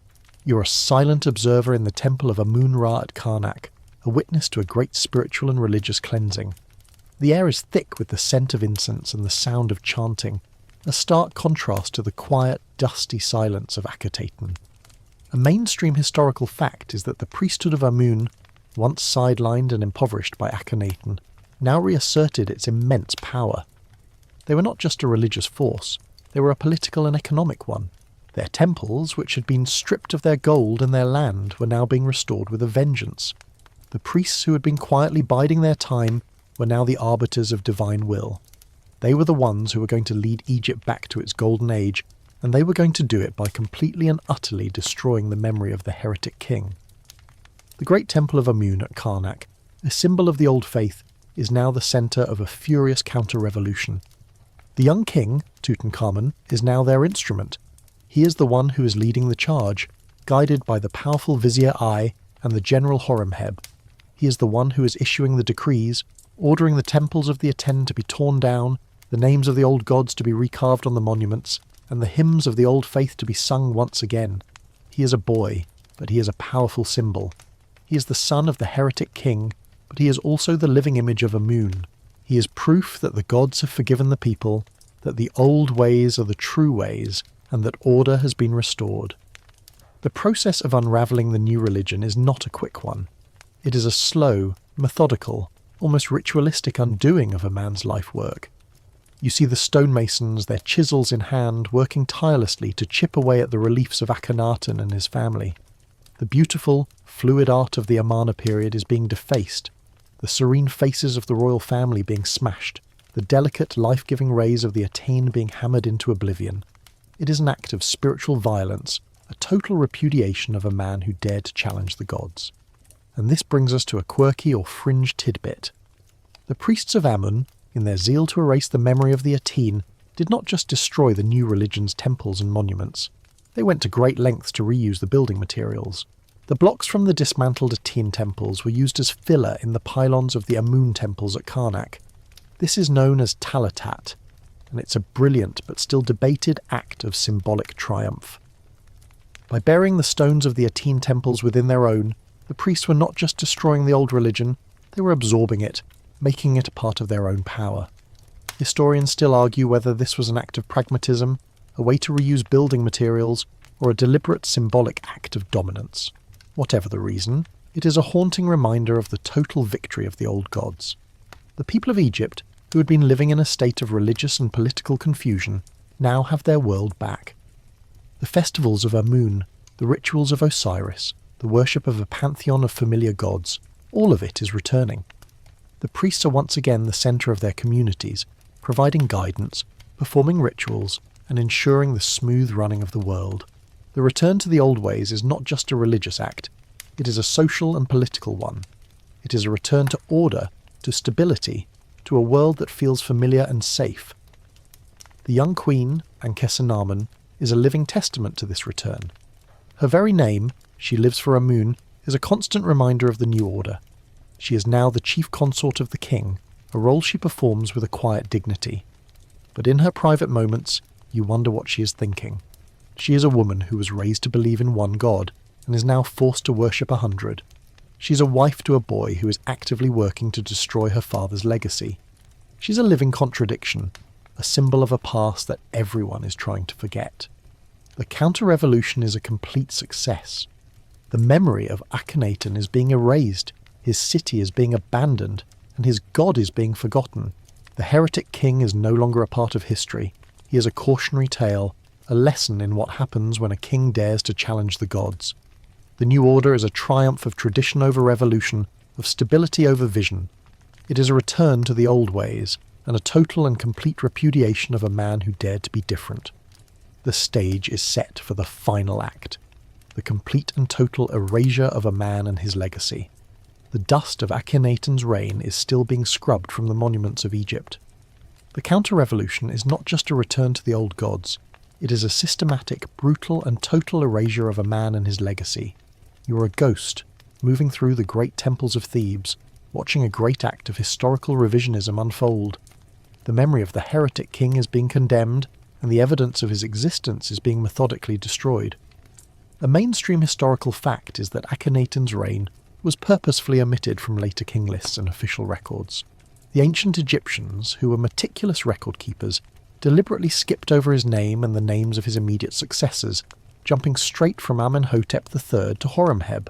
Speaker 1: You are a silent observer in the temple of Amun-Ra at Karnak, a witness to a great spiritual and religious cleansing. The air is thick with the scent of incense and the sound of chanting, a stark contrast to the quiet, dusty silence of Akhenaten. A mainstream historical fact is that the priesthood of Amun, once sidelined and impoverished by Akhenaten, now reasserted its immense power. They were not just a religious force, they were a political and economic one. Their temples, which had been stripped of their gold and their land, were now being restored with a vengeance. The priests who had been quietly biding their time were now the arbiters of divine will. They were the ones who were going to lead Egypt back to its golden age, and they were going to do it by completely and utterly destroying the memory of the heretic king. The great temple of Amun at Karnak, a symbol of the old faith, is now the centre of a furious counter-revolution. The young king, Tutankhamun, is now their instrument. He is the one who is leading the charge, guided by the powerful Vizier Ai and the General Horemheb. He is the one who is issuing the decrees, ordering the temples of the Aten to be torn down, the names of the old gods to be recarved on the monuments, and the hymns of the old faith to be sung once again. He is a boy, but he is a powerful symbol. He is the son of the heretic king, but he is also the living image of Amun. He is proof that the gods have forgiven the people, that the old ways are the true ways, and that order has been restored. The process of unravelling the new religion is not a quick one. It is a slow, methodical, almost ritualistic undoing of a man's life work. You see the stonemasons, their chisels in hand, working tirelessly to chip away at the reliefs of Akhenaten and his family. The beautiful, fluid art of the Amarna period is being defaced, the serene faces of the royal family being smashed, the delicate, life-giving rays of the Atene being hammered into oblivion. It is an act of spiritual violence, a total repudiation of a man who dared to challenge the gods. And this brings us to a quirky or fringe tidbit. The priests of Amun, in their zeal to erase the memory of the Atene, did not just destroy the new religion's temples and monuments. They went to great lengths to reuse the building materials. The blocks from the dismantled Atene temples were used as filler in the pylons of the Amun temples at Karnak. This is known as Talatat, and it's a brilliant but still debated act of symbolic triumph. By burying the stones of the Atene temples within their own, the priests were not just destroying the old religion, they were absorbing it, making it a part of their own power. Historians still argue whether this was an act of pragmatism, a way to reuse building materials, or a deliberate symbolic act of dominance. Whatever the reason, it is a haunting reminder of the total victory of the old gods. The people of Egypt, who had been living in a state of religious and political confusion, now have their world back. The festivals of Amun, the rituals of Osiris, the worship of a pantheon of familiar gods, all of it is returning. The priests are once again the centre of their communities, providing guidance, performing rituals, and ensuring the smooth running of the world. The return to the old ways is not just a religious act, it is a social and political one. It is a return to order, to stability, to a world that feels familiar and safe. The young queen, Ankhesenamun, is a living testament to this return. Her very name, She Lives for Amun, is a constant reminder of the new order. She is now the chief consort of the king, a role she performs with a quiet dignity. But in her private moments, you wonder what she is thinking. She is a woman who was raised to believe in one God, and is now forced to worship 100. She's a wife to a boy who is actively working to destroy her father's legacy. She's a living contradiction, a symbol of a past that everyone is trying to forget. The counter-revolution is a complete success. The memory of Akhenaten is being erased, his city is being abandoned, and his god is being forgotten. The heretic king is no longer a part of history. He is a cautionary tale, a lesson in what happens when a king dares to challenge the gods. The new order is a triumph of tradition over revolution, of stability over vision. It is a return to the old ways, and a total and complete repudiation of a man who dared to be different. The stage is set for the final act, the complete and total erasure of a man and his legacy. The dust of Akhenaten's reign is still being scrubbed from the monuments of Egypt. The counter-revolution is not just a return to the old gods, it is a systematic, brutal and total erasure of a man and his legacy. You are a ghost, moving through the great temples of Thebes, watching a great act of historical revisionism unfold. The memory of the heretic king is being condemned, and the evidence of his existence is being methodically destroyed. A mainstream historical fact is that Akhenaten's reign was purposefully omitted from later king lists and official records. The ancient Egyptians, who were meticulous record keepers, deliberately skipped over his name and the names of his immediate successors, jumping straight from Amenhotep III to Horemheb.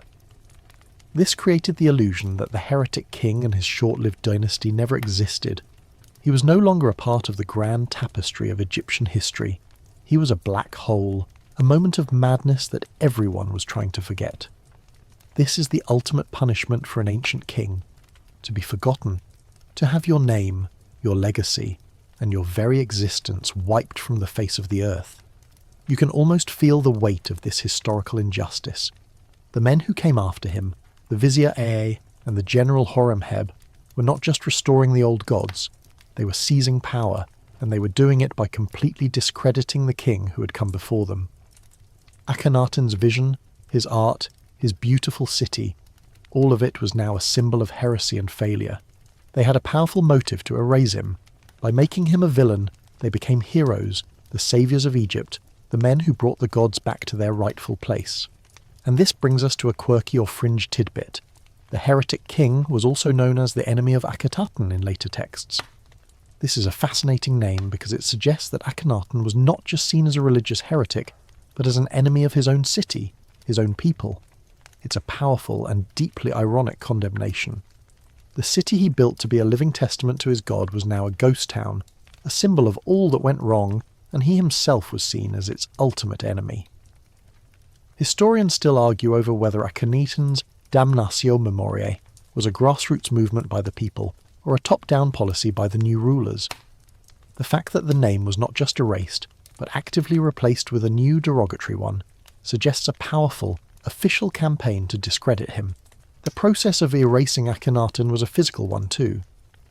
Speaker 1: This created the illusion that the heretic king and his short-lived dynasty never existed. He was no longer a part of the grand tapestry of Egyptian history. He was a black hole, a moment of madness that everyone was trying to forget. This is the ultimate punishment for an ancient king: to be forgotten, to have your name, your legacy, and your very existence wiped from the face of the earth. You can almost feel the weight of this historical injustice. The men who came after him, the Vizier Ea and the General Horemheb, were not just restoring the old gods, they were seizing power, and they were doing it by completely discrediting the king who had come before them. Akhenaten's vision, his art, his beautiful city, all of it was now a symbol of heresy and failure. They had a powerful motive to erase him. By making him a villain, they became heroes, the saviours of Egypt, the men who brought the gods back to their rightful place. And this brings us to a quirky or fringe tidbit. The heretic king was also known as the enemy of Akhenaten in later texts. This is a fascinating name because it suggests that Akhenaten was not just seen as a religious heretic, but as an enemy of his own city, his own people. It's a powerful and deeply ironic condemnation. The city he built to be a living testament to his god was now a ghost town, a symbol of all that went wrong, and he himself was seen as its ultimate enemy. Historians still argue over whether Akhenaten's damnatio memoriae was a grassroots movement by the people, or a top-down policy by the new rulers. The fact that the name was not just erased, but actively replaced with a new derogatory one, suggests a powerful, official campaign to discredit him. The process of erasing Akhenaten was a physical one too.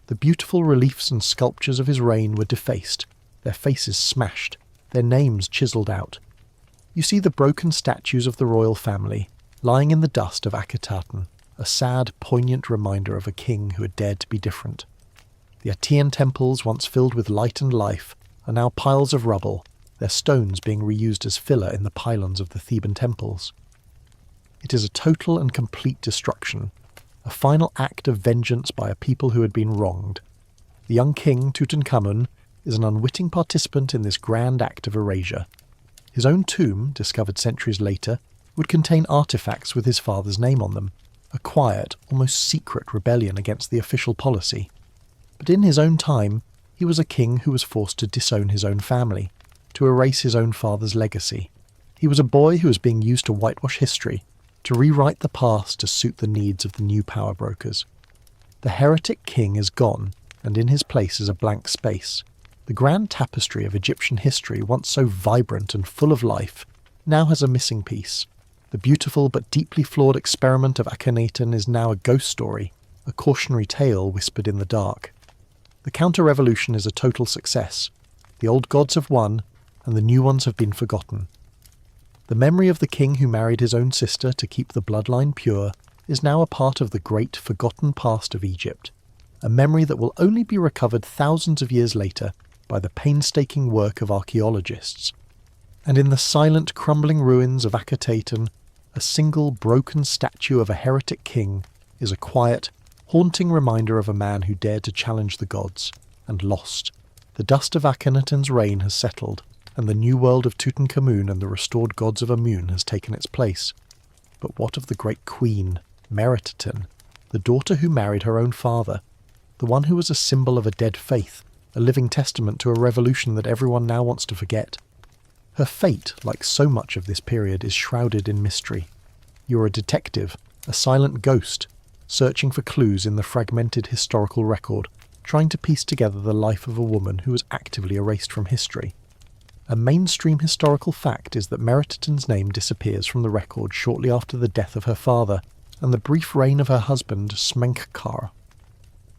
Speaker 1: The beautiful reliefs and sculptures of his reign were defaced, their faces smashed, their names chiselled out. You see the broken statues of the royal family, lying in the dust of Akhenaten, a sad, poignant reminder of a king who had dared to be different. The Atean temples, once filled with light and life, are now piles of rubble, their stones being reused as filler in the pylons of the Theban temples. It is a total and complete destruction, a final act of vengeance by a people who had been wronged. The young king, Tutankhamun, is an unwitting participant in this grand act of erasure. His own tomb, discovered centuries later, would contain artifacts with his father's name on them, a quiet, almost secret rebellion against the official policy. But in his own time, he was a king who was forced to disown his own family, to erase his own father's legacy. He was a boy who was being used to whitewash history, to rewrite the past to suit the needs of the new power brokers. The heretic king is gone, and in his place is a blank space. The grand tapestry of Egyptian history, once so vibrant and full of life, now has a missing piece. The beautiful but deeply flawed experiment of Akhenaten is now a ghost story, a cautionary tale whispered in the dark. The counter-revolution is a total success. The old gods have won, and the new ones have been forgotten. The memory of the king who married his own sister to keep the bloodline pure is now a part of the great forgotten past of Egypt, a memory that will only be recovered thousands of years later by the painstaking work of archaeologists. And in the silent, crumbling ruins of Akhetaten, a single broken statue of a heretic king is a quiet, haunting reminder of a man who dared to challenge the gods, and lost. The dust of Akhenaten's reign has settled, and the new world of Tutankhamun and the restored gods of Amun has taken its place. But what of the great queen, Meritaten, the daughter who married her own father, the one who was a symbol of a dead faith, a living testament to a revolution that everyone now wants to forget? Her fate, like so much of this period, is shrouded in mystery. You're a detective, a silent ghost, searching for clues in the fragmented historical record, trying to piece together the life of a woman who was actively erased from history. A mainstream historical fact is that Meritaten's name disappears from the record shortly after the death of her father and the brief reign of her husband, Smenkhkar.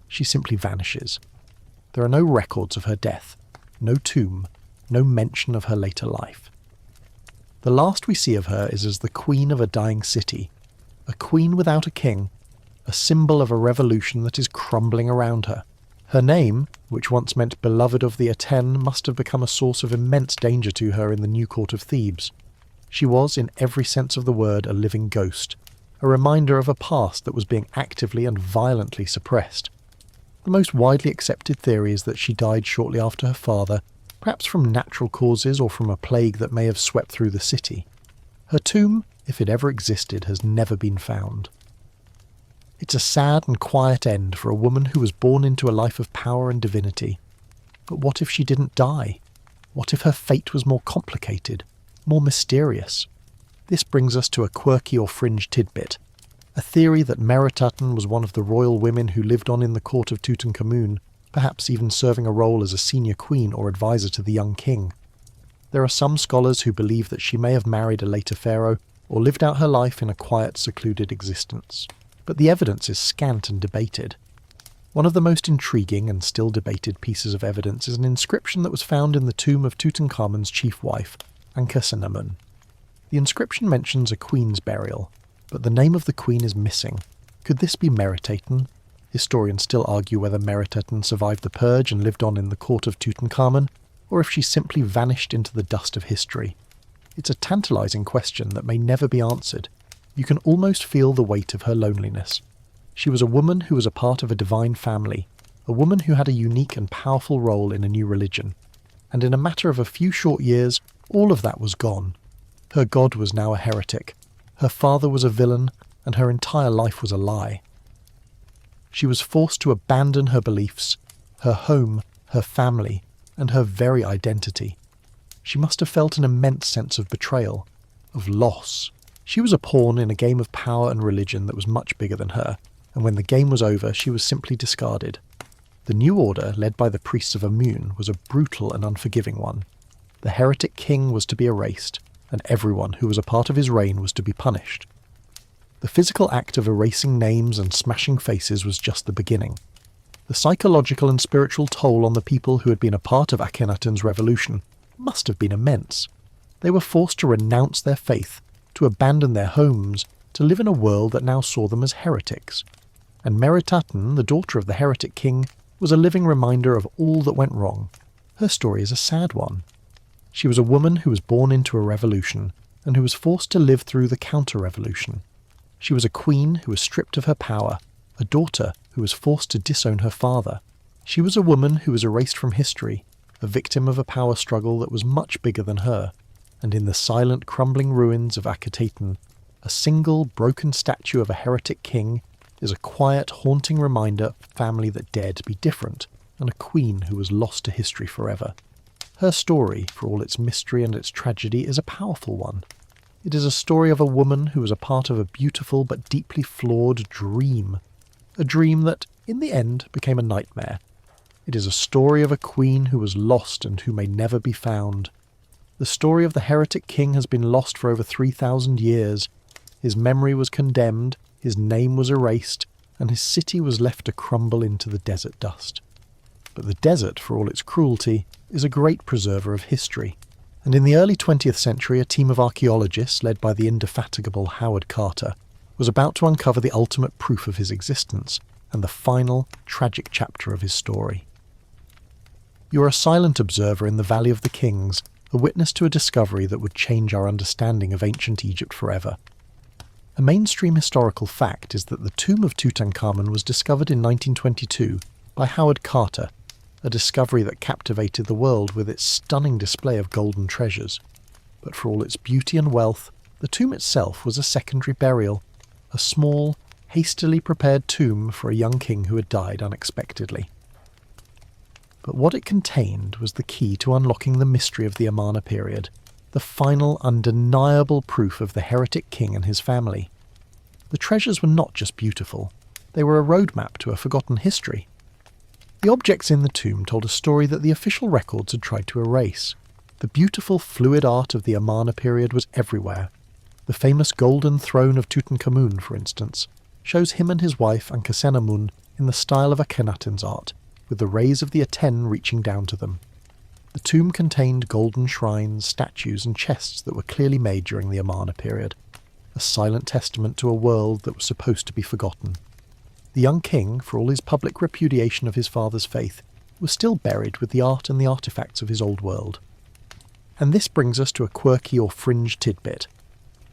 Speaker 1: She simply vanishes. There are no records of her death, no tomb, no mention of her later life. The last we see of her is as the queen of a dying city, a queen without a king, a symbol of a revolution that is crumbling around her. Her name, which once meant beloved of the Aten, must have become a source of immense danger to her in the new court of Thebes. She was, in every sense of the word, a living ghost, a reminder of a past that was being actively and violently suppressed. The most widely accepted theory is that she died shortly after her father, perhaps from natural causes or from a plague that may have swept through the city. Her tomb, if it ever existed, has never been found. It's a sad and quiet end for a woman who was born into a life of power and divinity. But what if she didn't die? What if her fate was more complicated, more mysterious? This brings us to a quirky or fringe tidbit, a theory that Meritaten was one of the royal women who lived on in the court of Tutankhamun, perhaps even serving a role as a senior queen or advisor to the young king. There are some scholars who believe that she may have married a later pharaoh or lived out her life in a quiet, secluded existence. But the evidence is scant and debated. One of the most intriguing and still debated pieces of evidence is an inscription that was found in the tomb of Tutankhamun's chief wife, Ankhesenamun. The inscription mentions a queen's burial, but the name of the queen is missing. Could this be Meritaten? Historians still argue whether Meritaten survived the purge and lived on in the court of Tutankhamun, or if she simply vanished into the dust of history. It's a tantalizing question that may never be answered. You can almost feel the weight of her loneliness. She was a woman who was a part of a divine family, a woman who had a unique and powerful role in a new religion. And in a matter of a few short years, all of that was gone. Her god was now a heretic, her father was a villain, and her entire life was a lie. She was forced to abandon her beliefs, her home, her family, and her very identity. She must have felt an immense sense of betrayal, of loss. She was a pawn in a game of power and religion that was much bigger than her, and when the game was over, she was simply discarded. The new order, led by the priests of Amun, was a brutal and unforgiving one. The heretic king was to be erased, and everyone who was a part of his reign was to be punished. The physical act of erasing names and smashing faces was just the beginning. The psychological and spiritual toll on the people who had been a part of Akhenaten's revolution must have been immense. They were forced to renounce their faith, to abandon their homes, to live in a world that now saw them as heretics. And Meritaten, the daughter of the heretic king, was a living reminder of all that went wrong. Her story is a sad one. She was a woman who was born into a revolution, and who was forced to live through the counter-revolution. She was a queen who was stripped of her power, a daughter who was forced to disown her father. She was a woman who was erased from history, a victim of a power struggle that was much bigger than her, and in the silent, crumbling ruins of Akhetaten, a single, broken statue of a heretic king is a quiet, haunting reminder of a family that dared to be different, and a queen who was lost to history forever. Her story, for all its mystery and its tragedy, is a powerful one. It is a story of a woman who was a part of a beautiful but deeply flawed dream. A dream that, in the end, became a nightmare. It is a story of a queen who was lost and who may never be found. The story of the heretic king has been lost for over 3,000 years. His memory was condemned, his name was erased, and his city was left to crumble into the desert dust. But the desert, for all its cruelty, is a great preserver of history. And in the early 20th century, a team of archaeologists, led by the indefatigable Howard Carter, was about to uncover the ultimate proof of his existence and the final, tragic chapter of his story. You are a silent observer in the Valley of the Kings, a witness to a discovery that would change our understanding of ancient Egypt forever. A mainstream historical fact is that the tomb of Tutankhamun was discovered in 1922 by Howard Carter, a discovery that captivated the world with its stunning display of golden treasures. But for all its beauty and wealth, the tomb itself was a secondary burial, a small, hastily prepared tomb for a young king who had died unexpectedly. But what it contained was the key to unlocking the mystery of the Amarna period, the final undeniable proof of the heretic king and his family. The treasures were not just beautiful, they were a roadmap to a forgotten history. The objects in the tomb told a story that the official records had tried to erase. The beautiful fluid art of the Amarna period was everywhere. The famous golden throne of Tutankhamun, for instance, shows him and his wife Ankhesenamun in the style of Akhenaten's art, with the rays of the Aten reaching down to them. The tomb contained golden shrines, statues and chests that were clearly made during the Amarna period, a silent testament to a world that was supposed to be forgotten. The young king, for all his public repudiation of his father's faith, was still buried with the art and the artefacts of his old world. And this brings us to a quirky or fringe tidbit.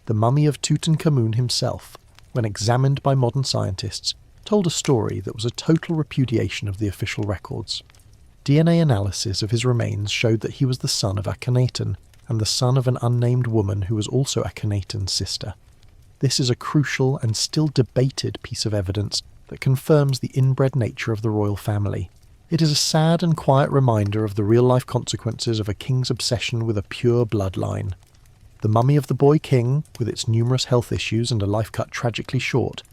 Speaker 1: The mummy of Tutankhamun himself, when examined by modern scientists, told a story that was a total repudiation of the official records. DNA analysis of his remains showed that he was the son of Akhenaten and the son of an unnamed woman who was also Akhenaten's sister. This is a crucial and still debated piece of evidence that confirms the inbred nature of the royal family. It is a sad and quiet reminder of the real-life consequences of a king's obsession with a pure bloodline. The mummy of the boy king, with its numerous health issues and a life cut tragically short,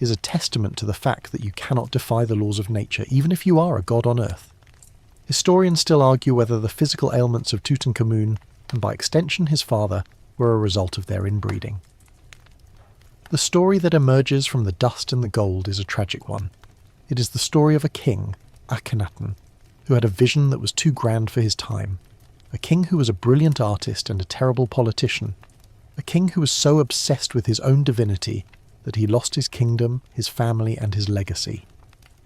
Speaker 1: is a testament to the fact that you cannot defy the laws of nature, even if you are a god on earth. Historians still argue whether the physical ailments of Tutankhamun, and by extension his father, were a result of their inbreeding. The story that emerges from the dust and the gold is a tragic one. It is the story of a king, Akhenaten, who had a vision that was too grand for his time. A king who was a brilliant artist and a terrible politician. A king who was so obsessed with his own divinity that he lost his kingdom, his family, and his legacy.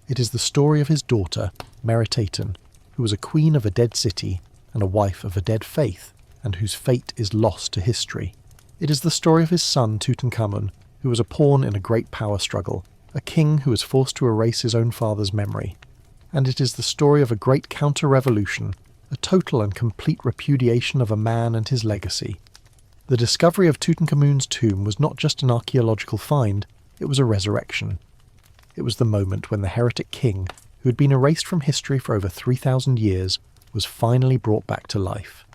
Speaker 1: It is the story of his daughter, Meritaten, who was a queen of a dead city and a wife of a dead faith, and whose fate is lost to history. It is the story of his son, Tutankhamun, who was a pawn in a great power struggle, a king who was forced to erase his own father's memory. And it is the story of a great counter-revolution, a total and complete repudiation of a man and his legacy. The discovery of Tutankhamun's tomb was not just an archaeological find, it was a resurrection. It was the moment when the heretic king, who had been erased from history for over 3,000 years, was finally brought back to life.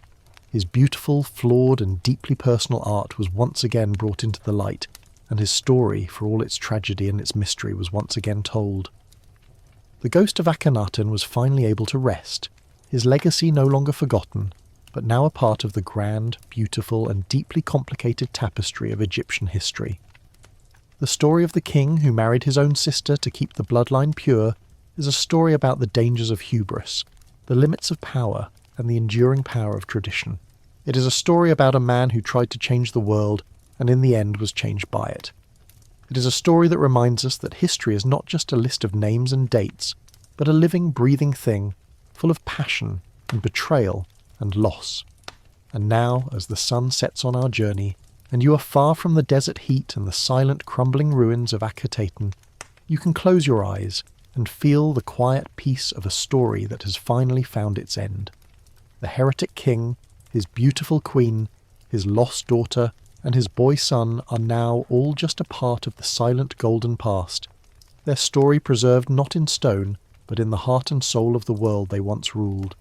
Speaker 1: His beautiful, flawed and deeply personal art was once again brought into the light, and his story, for all its tragedy and its mystery, was once again told. The ghost of Akhenaten was finally able to rest, his legacy no longer forgotten, but now a part of the grand, beautiful and deeply complicated tapestry of Egyptian history. The story of the king who married his own sister to keep the bloodline pure is a story about the dangers of hubris, the limits of power, and the enduring power of tradition. It is a story about a man who tried to change the world and in the end was changed by it. It is a story that reminds us that history is not just a list of names and dates, but a living, breathing thing, full of passion and betrayal and loss. And now, as the sun sets on our journey, and you are far from the desert heat and the silent, crumbling ruins of Akhenaten, you can close your eyes and feel the quiet peace of a story that has finally found its end. The heretic king, his beautiful queen, his lost daughter, and his boy son are now all just a part of the silent golden past, their story preserved not in stone, but in the heart and soul of the world they once ruled.